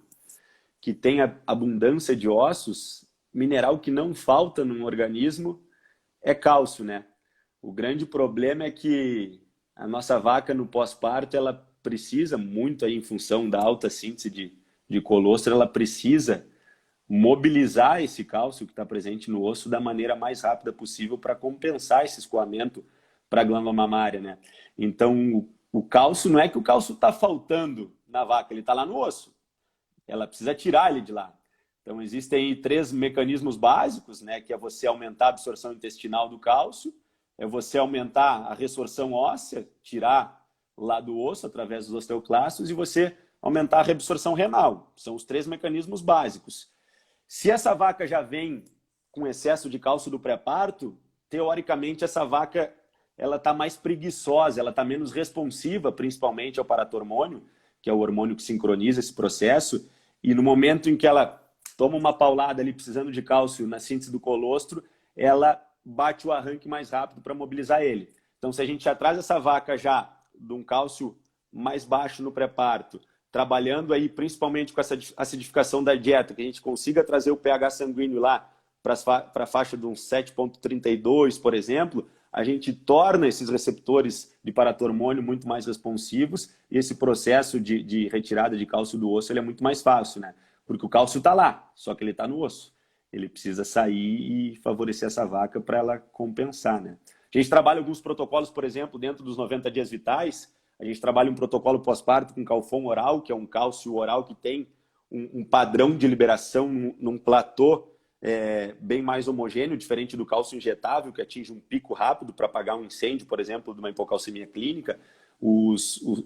que tenha abundância de ossos, mineral que não falta num organismo é cálcio, né? O grande problema é que a nossa vaca no pós-parto ela precisa muito aí em função da alta síntese de colostro, ela precisa mobilizar esse cálcio que está presente no osso da maneira mais rápida possível para compensar esse escoamento para a glândula mamária, né? Então, o cálcio, não é que o cálcio está faltando na vaca, ele está lá no osso. Ela precisa tirar ele de lá. Então, existem 3 mecanismos básicos, né? Que é você aumentar a absorção intestinal do cálcio, é você aumentar a resorção óssea, tirar lá do osso através dos osteoclastos, e você aumentar a reabsorção renal. São os 3 mecanismos básicos. Se essa vaca já vem com excesso de cálcio do pré-parto, teoricamente essa vaca ela está mais preguiçosa, ela está menos responsiva, principalmente ao paratormônio, que é o hormônio que sincroniza esse processo, e no momento em que ela toma uma paulada ali precisando de cálcio na síntese do colostro, ela bate o arranque mais rápido para mobilizar ele. Então, se a gente já traz essa vaca já de um cálcio mais baixo no pré-parto, trabalhando aí principalmente com essa acidificação da dieta, que a gente consiga trazer o pH sanguíneo lá para a faixa de uns 7,32, por exemplo, a gente torna esses receptores de paratormônio muito mais responsivos e esse processo de retirada de cálcio do osso ele é muito mais fácil, né? Porque o cálcio está lá, só que ele está no osso. Ele precisa sair e favorecer essa vaca para ela compensar, né? A gente trabalha alguns protocolos, por exemplo, dentro dos 90 dias vitais. A gente trabalha um protocolo pós-parto com Calfon oral, que é um cálcio oral que tem um padrão de liberação num platô bem mais homogêneo, diferente do cálcio injetável, que atinge um pico rápido para apagar um incêndio, por exemplo, de uma hipocalcemia clínica. O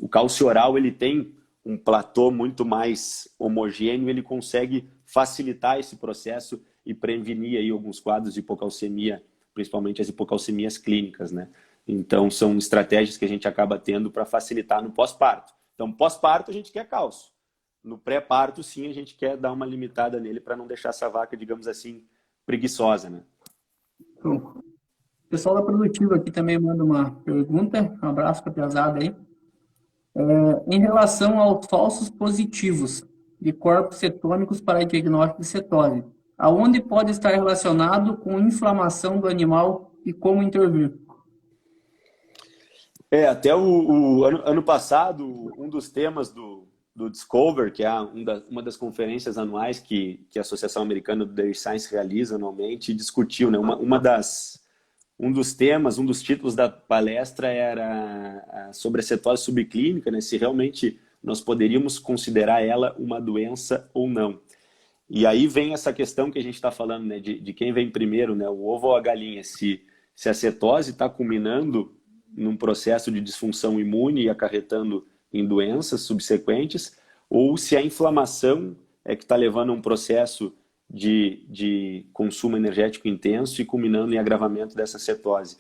cálcio oral ele tem um platô muito mais homogêneo, ele consegue facilitar esse processo e prevenir aí alguns quadros de hipocalcemia, principalmente as hipocalcemias clínicas, né? Então, são estratégias que a gente acaba tendo para facilitar no pós-parto. Então, pós-parto a gente quer cálcio. No pré-parto, sim, a gente quer dar uma limitada nele para não deixar essa vaca, digamos assim, preguiçosa, né? O pessoal da Produtiva aqui também manda uma pergunta. Um abraço para a pesada aí. Em relação aos falsos positivos de corpos cetônicos para diagnóstico de cetose, aonde pode estar relacionado com inflamação do animal e como intervir? Até o ano passado, um dos temas do Discover, que é uma das conferências anuais que a Associação Americana do Dairy Science realiza anualmente, discutiu, né? Um dos temas, um dos títulos da palestra era sobre a cetose subclínica, né? Se realmente nós poderíamos considerar ela uma doença ou não. E aí vem essa questão que a gente está falando, né? De quem vem primeiro, né? O ovo ou a galinha. Se a cetose está culminando num processo de disfunção imune e acarretando em doenças subsequentes, ou se a inflamação é que está levando a um processo de consumo energético intenso e culminando em agravamento dessa cetose.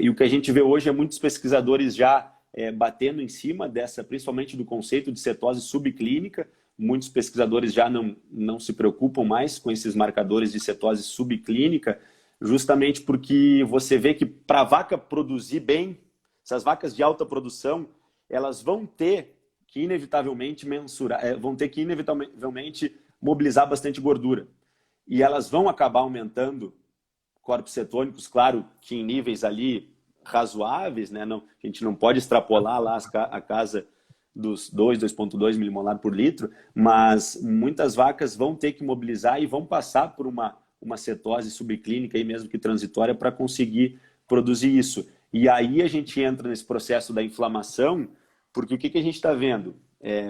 E o que a gente vê hoje é muitos pesquisadores já batendo em cima principalmente do conceito de cetose subclínica. Muitos pesquisadores já não se preocupam mais com esses marcadores de cetose subclínica, justamente porque você vê que para a vaca produzir bem, essas vacas de alta produção, elas vão ter que inevitavelmente mobilizar bastante gordura. E elas vão acabar aumentando corpos cetônicos, claro que em níveis ali razoáveis, né? A gente não pode extrapolar lá a casa dos 2,2 milimolar por litro, mas muitas vacas vão ter que mobilizar e vão passar por uma cetose subclínica, aí mesmo que transitória, para conseguir produzir isso. E aí a gente entra nesse processo da inflamação, porque o que a gente está vendo?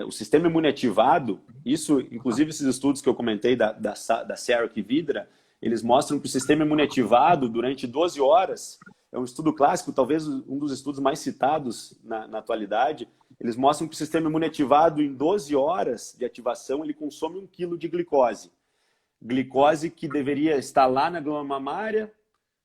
O sistema imune ativado, isso, inclusive esses estudos que eu comentei da Sarah e Vidra, eles mostram que o sistema imune ativado durante 12 horas, é um estudo clássico, talvez um dos estudos mais citados na atualidade, eles mostram que o sistema imune ativado em 12 horas de ativação, ele consome 1 kg de glicose. Glicose que deveria estar lá na glândula mamária,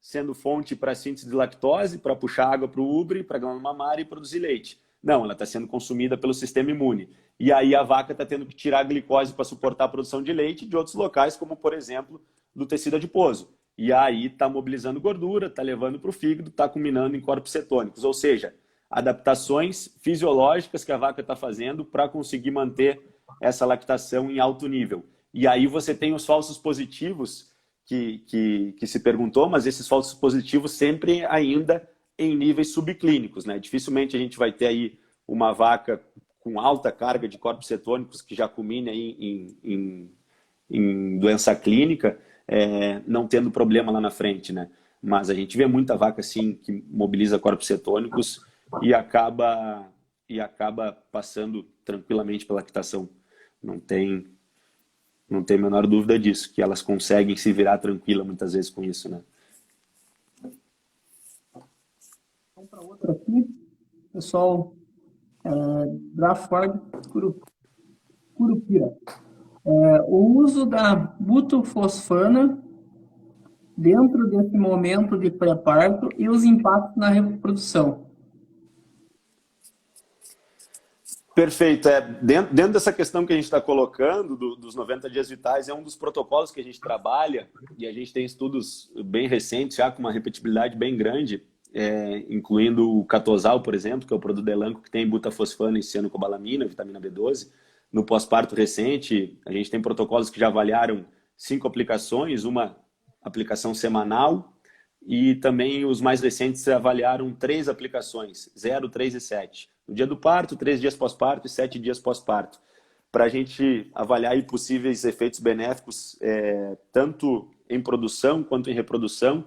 sendo fonte para síntese de lactose, para puxar água para o úbere, para a glândula mamária e produzir leite. Não, ela está sendo consumida pelo sistema imune. E aí a vaca está tendo que tirar a glicose para suportar a produção de leite de outros locais, como, por exemplo, do tecido adiposo. E aí está mobilizando gordura, está levando para o fígado, está culminando em corpos cetônicos. Ou seja, adaptações fisiológicas que a vaca está fazendo para conseguir manter essa lactação em alto nível. E aí você tem os falsos positivos que se perguntou, mas esses falsos positivos sempre ainda em níveis subclínicos, né? Dificilmente a gente vai ter aí uma vaca com alta carga de corpos cetônicos que já culmine aí em doença clínica, não tendo problema lá na frente, né? Mas a gente vê muita vaca, assim, que mobiliza corpos cetônicos e acaba passando tranquilamente pela lactação. Não tem a menor dúvida disso, que elas conseguem se virar tranquila muitas vezes com isso, né? Vamos para outra aqui. Pessoal, Braford Curupira. O uso da butofosfana dentro desse momento de pré-parto e os impactos na reprodução. Perfeito. Dentro dessa questão que a gente está colocando, dos 90 dias vitais, é um dos protocolos que a gente trabalha, e a gente tem estudos bem recentes, já com uma repetibilidade bem grande, incluindo o Catosal, por exemplo, que é o produto da Elanco, que tem butafosfana e cianocobalamina, vitamina B12. No pós-parto recente, a gente tem protocolos que já avaliaram 5 aplicações, uma aplicação semanal, e também os mais recentes avaliaram 3 aplicações, 0, 3 e 7. No dia do parto, 3 dias pós-parto e 7 dias pós-parto, para a gente avaliar aí possíveis efeitos benéficos, tanto em produção quanto em reprodução.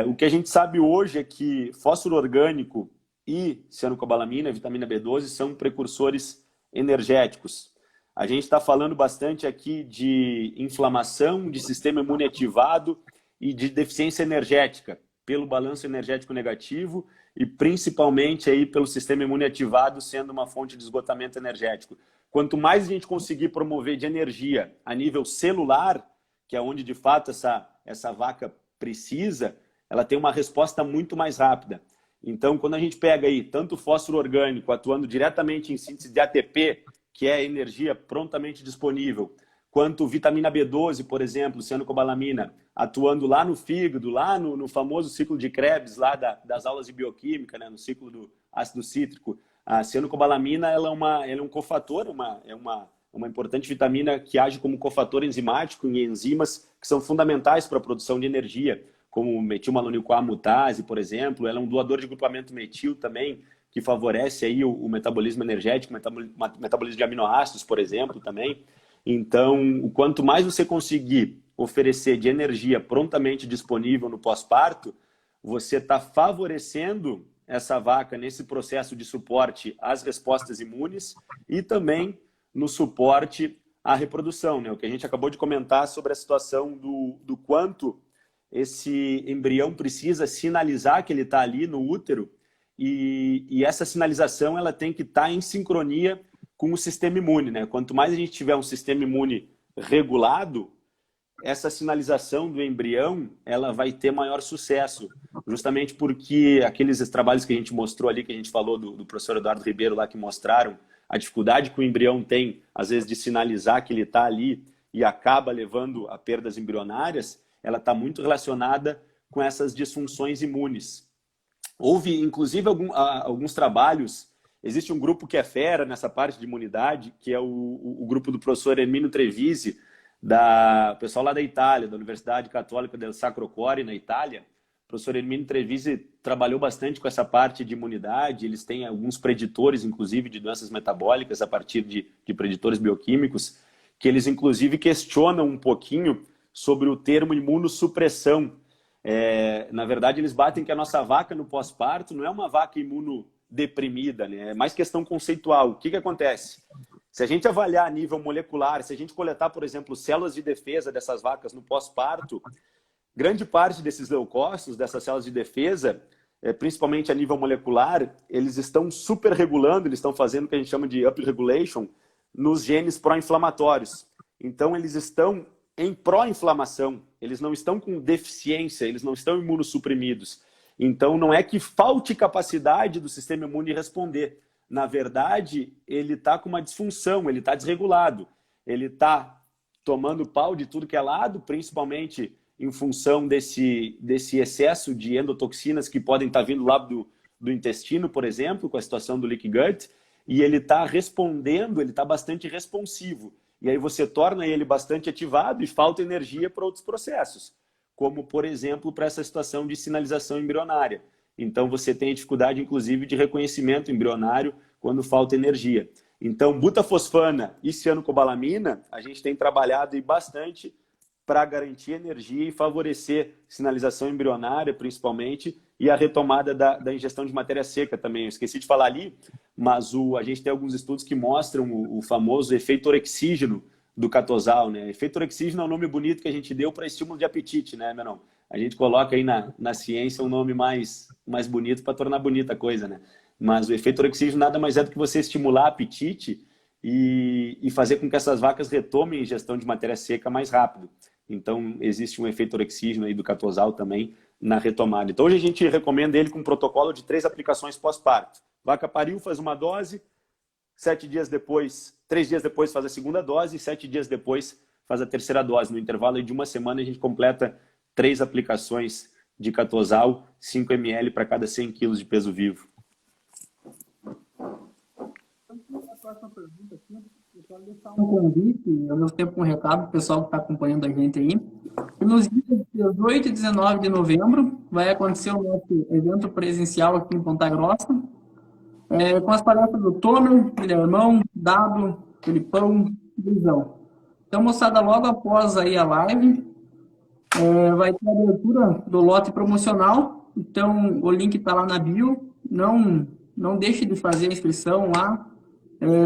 O que a gente sabe hoje é que fósforo orgânico e cianocobalamina, vitamina B12, são precursores energéticos. A gente está falando bastante aqui de inflamação, de sistema imune ativado e de deficiência energética, pelo balanço energético negativo e principalmente aí pelo sistema imune ativado sendo uma fonte de esgotamento energético. Quanto mais a gente conseguir promover de energia a nível celular, que é onde de fato essa vaca precisa, ela tem uma resposta muito mais rápida. Então, quando a gente pega aí tanto fósforo orgânico atuando diretamente em síntese de ATP, que é energia prontamente disponível, quanto vitamina B12, por exemplo, cianocobalamina, atuando lá no fígado, lá no famoso ciclo de Krebs, lá das aulas de bioquímica, né, no ciclo do ácido cítrico. A cianocobalamina ela é um cofator, é uma importante vitamina que age como cofator enzimático em enzimas que são fundamentais para a produção de energia, como metilmalonicoa mutase, por exemplo. Ela é um doador de grupamento metil também, que favorece aí o metabolismo energético, metabolismo de aminoácidos, por exemplo, também. Então, o quanto mais você conseguir oferecer de energia prontamente disponível no pós-parto, você está favorecendo essa vaca nesse processo de suporte às respostas imunes e também no suporte à reprodução, né? O que a gente acabou de comentar sobre a situação do quanto esse embrião precisa sinalizar que ele está ali no útero e essa sinalização ela tem que estar em sincronia com o sistema imune, né? Quanto mais a gente tiver um sistema imune regulado, essa sinalização do embrião ela vai ter maior sucesso, justamente porque aqueles trabalhos que a gente mostrou ali, que a gente falou do professor Eduardo Ribeiro lá, que mostraram a dificuldade que o embrião tem, às vezes, de sinalizar que ele está ali e acaba levando a perdas embrionárias, ela está muito relacionada com essas disfunções imunes. Houve, inclusive, alguns trabalhos. Existe um grupo que é fera nessa parte de imunidade, que é o grupo do professor Hermínio Trevisi, pessoal lá da Itália, da Universidade Católica del Sacro Cuore, na Itália. O professor Hermínio Trevisi trabalhou bastante com essa parte de imunidade. Eles têm alguns preditores, inclusive, de doenças metabólicas a partir de preditores bioquímicos, que eles, inclusive, questionam um pouquinho sobre o termo imunossupressão. Na verdade, eles batem que a nossa vaca no pós-parto não é uma vaca imunodeprimida, né? É mais questão conceitual. O que acontece? Se a gente avaliar a nível molecular, se a gente coletar, por exemplo, células de defesa dessas vacas no pós-parto, grande parte desses leucócitos, dessas células de defesa, principalmente a nível molecular, eles estão superregulando, eles estão fazendo o que a gente chama de upregulation nos genes pró-inflamatórios. Então, eles estão em pró-inflamação, eles não estão com deficiência, eles não estão imunossuprimidos. Então, não é que falte capacidade do sistema imune responder. Na verdade, ele está com uma disfunção, ele está desregulado. Ele está tomando pau de tudo que é lado, principalmente em função desse excesso de endotoxinas que podem estar vindo lá do intestino, por exemplo, com a situação do leaky gut, e ele está respondendo, ele está bastante responsivo. E aí você torna ele bastante ativado e falta energia para outros processos, como, por exemplo, para essa situação de sinalização embrionária. Então, você tem dificuldade, inclusive, de reconhecimento embrionário quando falta energia. Então, butafosfana e cianocobalamina, a gente tem trabalhado aí bastante para garantir energia e favorecer sinalização embrionária, principalmente, e a retomada da ingestão de matéria seca também. Eu esqueci de falar ali, mas a gente tem alguns estudos que mostram o famoso efeito orexígeno do catosal, né? Efeito orexígeno é um nome bonito que a gente deu para estímulo de apetite, né, Menon? A gente coloca aí na ciência um nome mais bonito para tornar bonita a coisa, né? Mas o efeito orexígeno nada mais é do que você estimular apetite e fazer com que essas vacas retomem a ingestão de matéria seca mais rápido. Então, existe um efeito orexígeno aí do catosal também na retomada. Então, hoje a gente recomenda ele com um protocolo de 3 aplicações pós-parto. Vaca pariu, faz uma dose, 3 dias depois faz a segunda dose e 7 dias depois faz a terceira dose. No intervalo de uma semana, a gente completa 3 aplicações de catosal, 5 ml para cada 100 kg de peso vivo. A próxima pergunta aqui, eu quero deixar um convite, ao mesmo tempo um recado para o pessoal que está acompanhando a gente aí. E nos dias 18 e 19 de novembro vai acontecer o nosso evento presencial aqui em Ponta Grossa, com as palestras do Tomer, Guilhermão, Dado, Felipão, Luizão. Então, moçada, logo após aí a live, vai ter a abertura do lote promocional. Então, o link está lá na bio. Não deixe de fazer a inscrição lá.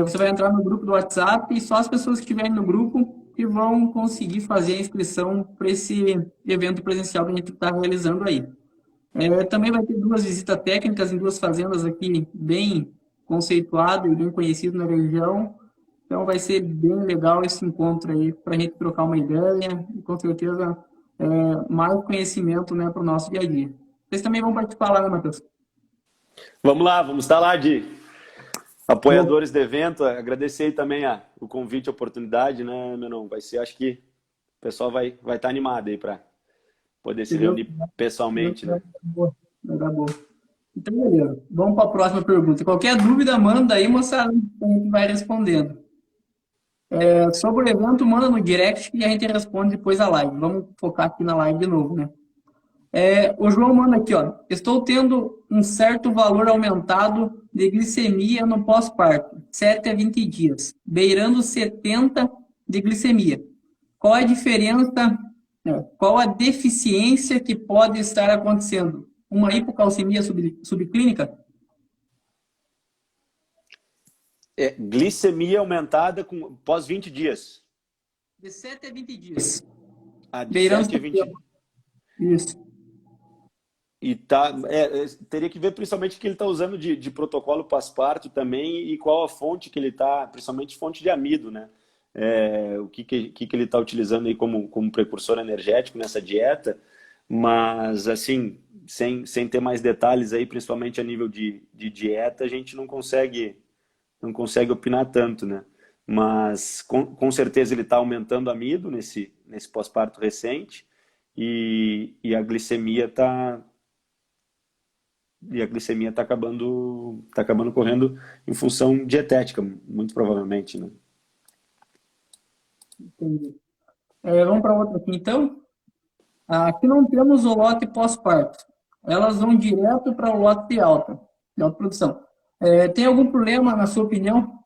Você vai entrar no grupo do WhatsApp e só as pessoas que estiverem no grupo que vão conseguir fazer a inscrição para esse evento presencial que a gente está realizando aí. Também vai ter 2 visitas técnicas em 2 fazendas aqui bem conceituadas e bem conhecidas na região. Então vai ser bem legal esse encontro aí para a gente trocar uma ideia e com certeza mais conhecimento, né, para o nosso dia a dia. Vocês também vão participar lá, né, Matheus? Vamos lá, vamos estar lá de apoiadores do evento. Agradecer aí também o convite, a oportunidade, né, Menon? Vai ser, acho que o pessoal vai estar animado aí para poder se reunir pessoalmente, né? Vai dar boa. Então, beleza. Vamos para a próxima pergunta. Qualquer dúvida, manda aí, moçada, a gente vai respondendo. Sobre o evento, manda no direct e a gente responde depois da live. Vamos focar aqui na live de novo, né? O João manda aqui, ó. Estou tendo um certo valor aumentado de glicemia no pós-parto, 7 a 20 dias, beirando 70 de glicemia. Qual a diferença, qual a deficiência que pode estar acontecendo? Uma hipocalcemia subclínica? Glicemia aumentada pós 20 dias. De 7 a 20 dias. De 7 a 20 dias. Isso. E teria que ver principalmente o que ele está usando de protocolo pós-parto também e qual a fonte que ele está, principalmente fonte de amido, né? O que ele está utilizando aí como precursor energético nessa dieta, mas assim, sem ter mais detalhes aí, principalmente a nível de dieta, a gente não consegue opinar tanto, né? Mas com certeza ele está aumentando amido nesse pós-parto recente e a glicemia está acabando correndo em função dietética, muito provavelmente, né? Entendi. Vamos para outra aqui, então. Aqui não temos o lote pós-parto. Elas vão direto para o lote de alta produção. Tem algum problema, na sua opinião?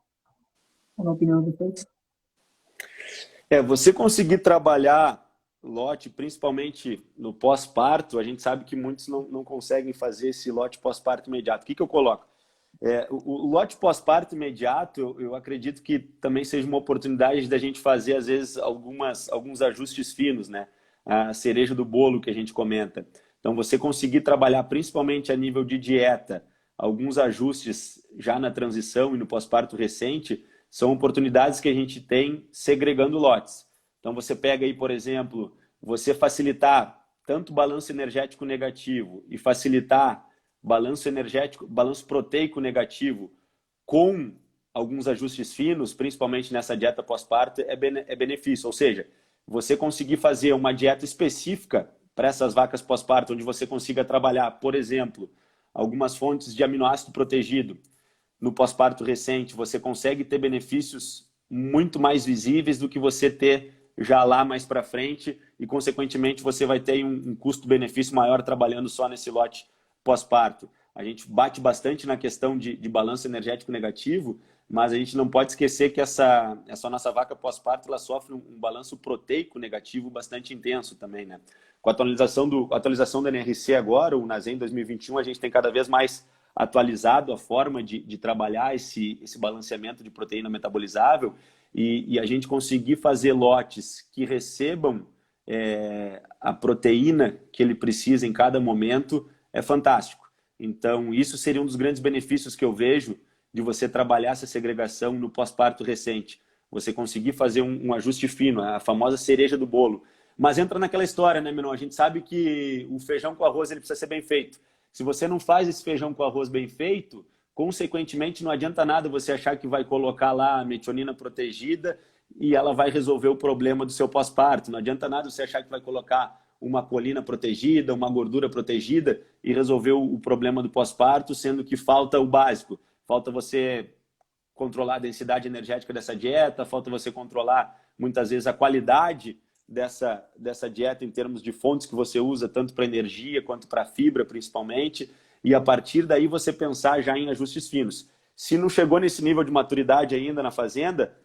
Na opinião de vocês? Você conseguir trabalhar lote, principalmente no pós-parto, a gente sabe que muitos não conseguem fazer esse lote pós-parto imediato. O que eu coloco? O lote pós-parto imediato, eu acredito que também seja uma oportunidade da gente fazer, às vezes, alguns ajustes finos, né? A cereja do bolo que a gente comenta. Então, você conseguir trabalhar principalmente a nível de dieta, alguns ajustes já na transição e no pós-parto recente, são oportunidades que a gente tem segregando lotes. Então, você pega aí, por exemplo, você facilitar tanto balanço energético negativo e facilitar balanço proteico negativo com alguns ajustes finos, principalmente nessa dieta pós-parto, é benefício. Ou seja, você conseguir fazer uma dieta específica para essas vacas pós-parto, onde você consiga trabalhar, por exemplo, algumas fontes de aminoácido protegido no pós-parto recente, você consegue ter benefícios muito mais visíveis do que você ter já lá mais para frente e, consequentemente, você vai ter um custo-benefício maior trabalhando só nesse lote pós-parto. A gente bate bastante na questão de balanço energético negativo, mas a gente não pode esquecer que essa nossa vaca pós-parto, ela sofre um balanço proteico negativo bastante intenso também, né? Com a atualização do NRC agora, o NASEM 2021, a gente tem cada vez mais atualizado a forma de trabalhar esse balanceamento de proteína metabolizável e a gente conseguir fazer lotes que recebam a proteína que ele precisa em cada momento é fantástico. Então, isso seria um dos grandes benefícios que eu vejo de você trabalhar essa segregação no pós-parto recente. Você conseguir fazer um ajuste fino, a famosa cereja do bolo. Mas entra naquela história, né, Menon? A gente sabe que o feijão com arroz ele precisa ser bem feito. Se você não faz esse feijão com arroz bem feito, consequentemente não adianta nada você achar que vai colocar lá a metionina protegida e ela vai resolver o problema do seu pós-parto. Não adianta nada você achar que vai colocar uma colina protegida, uma gordura protegida e resolver o problema do pós-parto, sendo que falta o básico. Falta você controlar a densidade energética dessa dieta, falta você controlar muitas vezes a qualidade dessa dieta em termos de fontes que você usa, tanto para energia quanto para fibra, principalmente, e a partir daí você pensar já em ajustes finos. Se não chegou nesse nível de maturidade ainda na fazenda,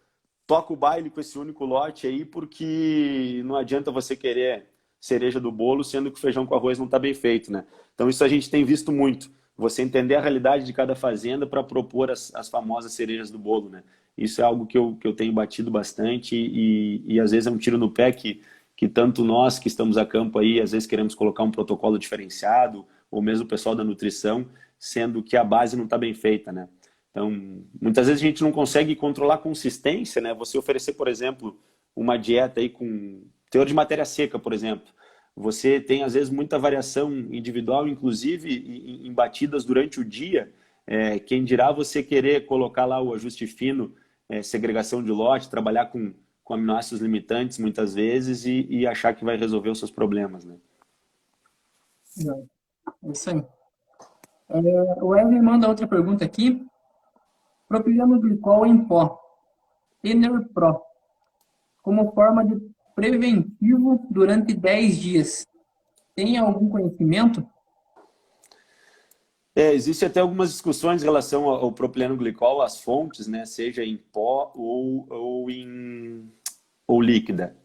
toca o baile com esse único lote aí, porque não adianta você querer cereja do bolo, sendo que o feijão com arroz não está bem feito, né? Então isso a gente tem visto muito. Você entender a realidade de cada fazenda para propor as famosas cerejas do bolo, né? Isso é algo que eu tenho batido bastante e às vezes é um tiro no pé que tanto nós que estamos a campo aí, às vezes queremos colocar um protocolo diferenciado, ou mesmo o pessoal da nutrição, sendo que a base não está bem feita, né? Então, muitas vezes a gente não consegue controlar a consistência, né? Você oferecer, por exemplo, uma dieta aí com teor de matéria seca, por exemplo. Você tem, às vezes, muita variação individual, inclusive em batidas durante o dia. Quem dirá você querer colocar lá o ajuste fino, segregação de lote, trabalhar com aminoácidos limitantes, muitas vezes, e achar que vai resolver os seus problemas, né? É isso aí. O Wesley manda outra pergunta aqui. Propileno glicol em pó, Ener Pro, como forma de preventivo durante 10 dias. Tem algum conhecimento? Existem até algumas discussões em relação ao propileno glicol, as fontes, né, seja em pó ou líquida.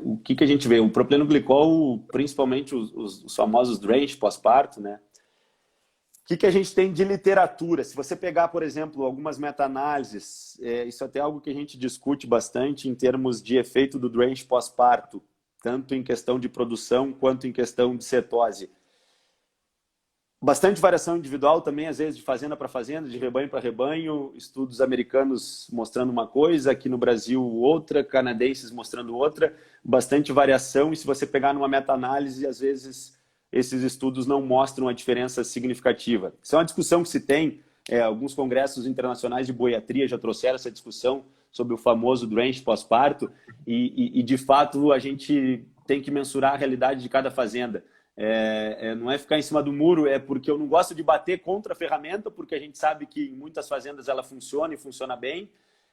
O que a gente vê? O propileno glicol, principalmente os famosos drench pós-parto, né? O que a gente tem de literatura? Se você pegar, por exemplo, algumas meta-análises, isso até é algo que a gente discute bastante em termos de efeito do drench pós-parto, tanto em questão de produção quanto em questão de cetose. Bastante variação individual também, às vezes, de fazenda para fazenda, de rebanho para rebanho, estudos americanos mostrando uma coisa, aqui no Brasil outra, canadenses mostrando outra, bastante variação, e se você pegar numa meta-análise, às vezes esses estudos não mostram a diferença significativa. Isso é uma discussão que se tem, alguns congressos internacionais de boiatria já trouxeram essa discussão sobre o famoso drench pós-parto, e de fato a gente tem que mensurar a realidade de cada fazenda. Não é ficar em cima do muro, é porque eu não gosto de bater contra a ferramenta, porque a gente sabe que em muitas fazendas ela funciona e funciona bem,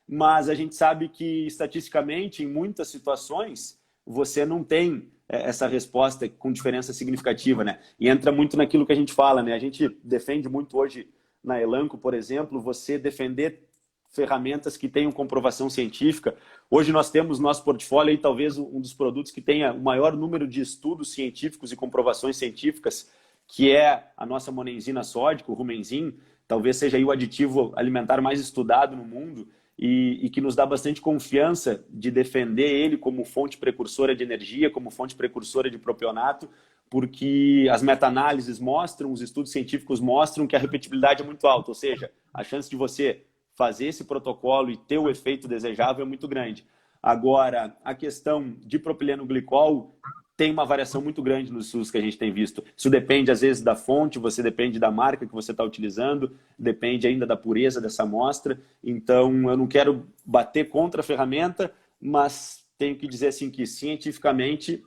mas a gente sabe que estatisticamente, em muitas situações, você não tem essa resposta com diferença significativa, né? E entra muito naquilo que a gente fala, né? A gente defende muito hoje na Elanco, por exemplo, você defender ferramentas que tenham comprovação científica. Hoje nós temos no nosso portfólio aí, talvez um dos produtos que tenha o maior número de estudos científicos e comprovações científicas, que é a nossa monenzina sódica, o Rumensin, talvez seja aí o aditivo alimentar mais estudado no mundo e que nos dá bastante confiança de defender ele como fonte precursora de energia, como fonte precursora de propionato, porque as meta-análises mostram, os estudos científicos mostram que a repetibilidade é muito alta, ou seja, a chance de você fazer esse protocolo e ter o efeito desejável é muito grande. Agora, a questão de propileno glicol tem uma variação muito grande nos estudos que a gente tem visto. Isso depende, às vezes, da fonte, você depende da marca que você está utilizando, depende ainda da pureza dessa amostra. Então, eu não quero bater contra a ferramenta, mas tenho que dizer assim que, cientificamente,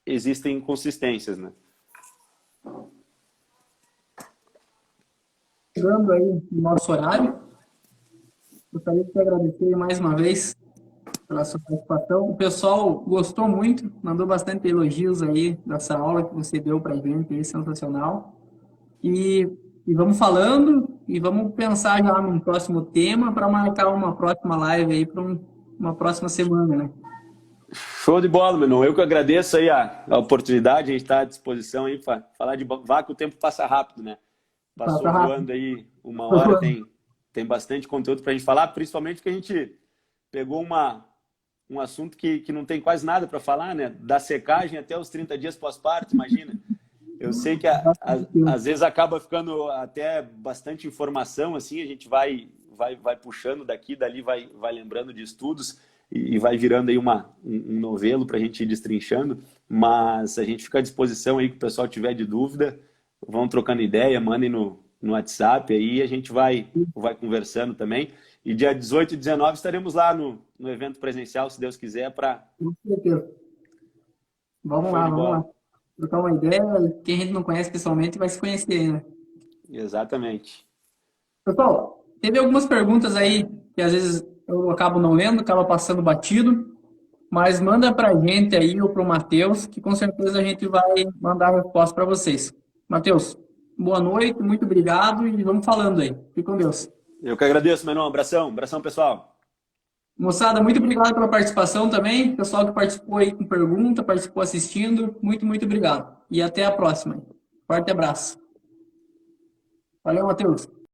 existem inconsistências, né? Chegando aí no nosso horário, gostaria de te agradecer mais uma vez pela sua participação. O pessoal gostou muito, mandou bastante elogios aí dessa aula que você deu para a gente, é sensacional. E vamos falando, e vamos pensar já num próximo tema para marcar uma próxima live aí para uma próxima semana, né? Show de bola, Menon. Eu que agradeço aí a oportunidade, a gente está à disposição aí para falar de vaca, o tempo passa rápido, né? Passou Passa rápido. voando aí 1 hora, tem bastante conteúdo para a gente falar, principalmente porque a gente pegou um assunto que não tem quase nada para falar, né? Da secagem até os 30 dias pós-parto, imagina. Eu sei que às vezes acaba ficando até bastante informação, assim, a gente vai puxando daqui, dali, vai lembrando de estudos e vai virando aí um novelo para a gente ir destrinchando, mas a gente fica à disposição aí que o pessoal tiver de dúvida, vão trocando ideia, mandem no WhatsApp aí, a gente vai conversando também. E dia 18 e 19 estaremos lá no evento presencial, se Deus quiser, para... Com certeza. Vamos lá. Trocar uma ideia, quem a gente não conhece pessoalmente vai se conhecer, né? Exatamente. Pessoal, teve algumas perguntas aí que às vezes eu acabo não lendo, acaba passando batido, mas manda pra gente aí ou pro Matheus, que com certeza a gente vai mandar a resposta para vocês. Matheus, boa noite, muito obrigado e vamos falando aí. Fique com Deus. Eu que agradeço, meu irmão. Abração, pessoal. Moçada, muito obrigado pela participação também. Pessoal que participou aí com pergunta, participou assistindo, muito obrigado. E até a próxima. Forte abraço. Valeu, Matheus.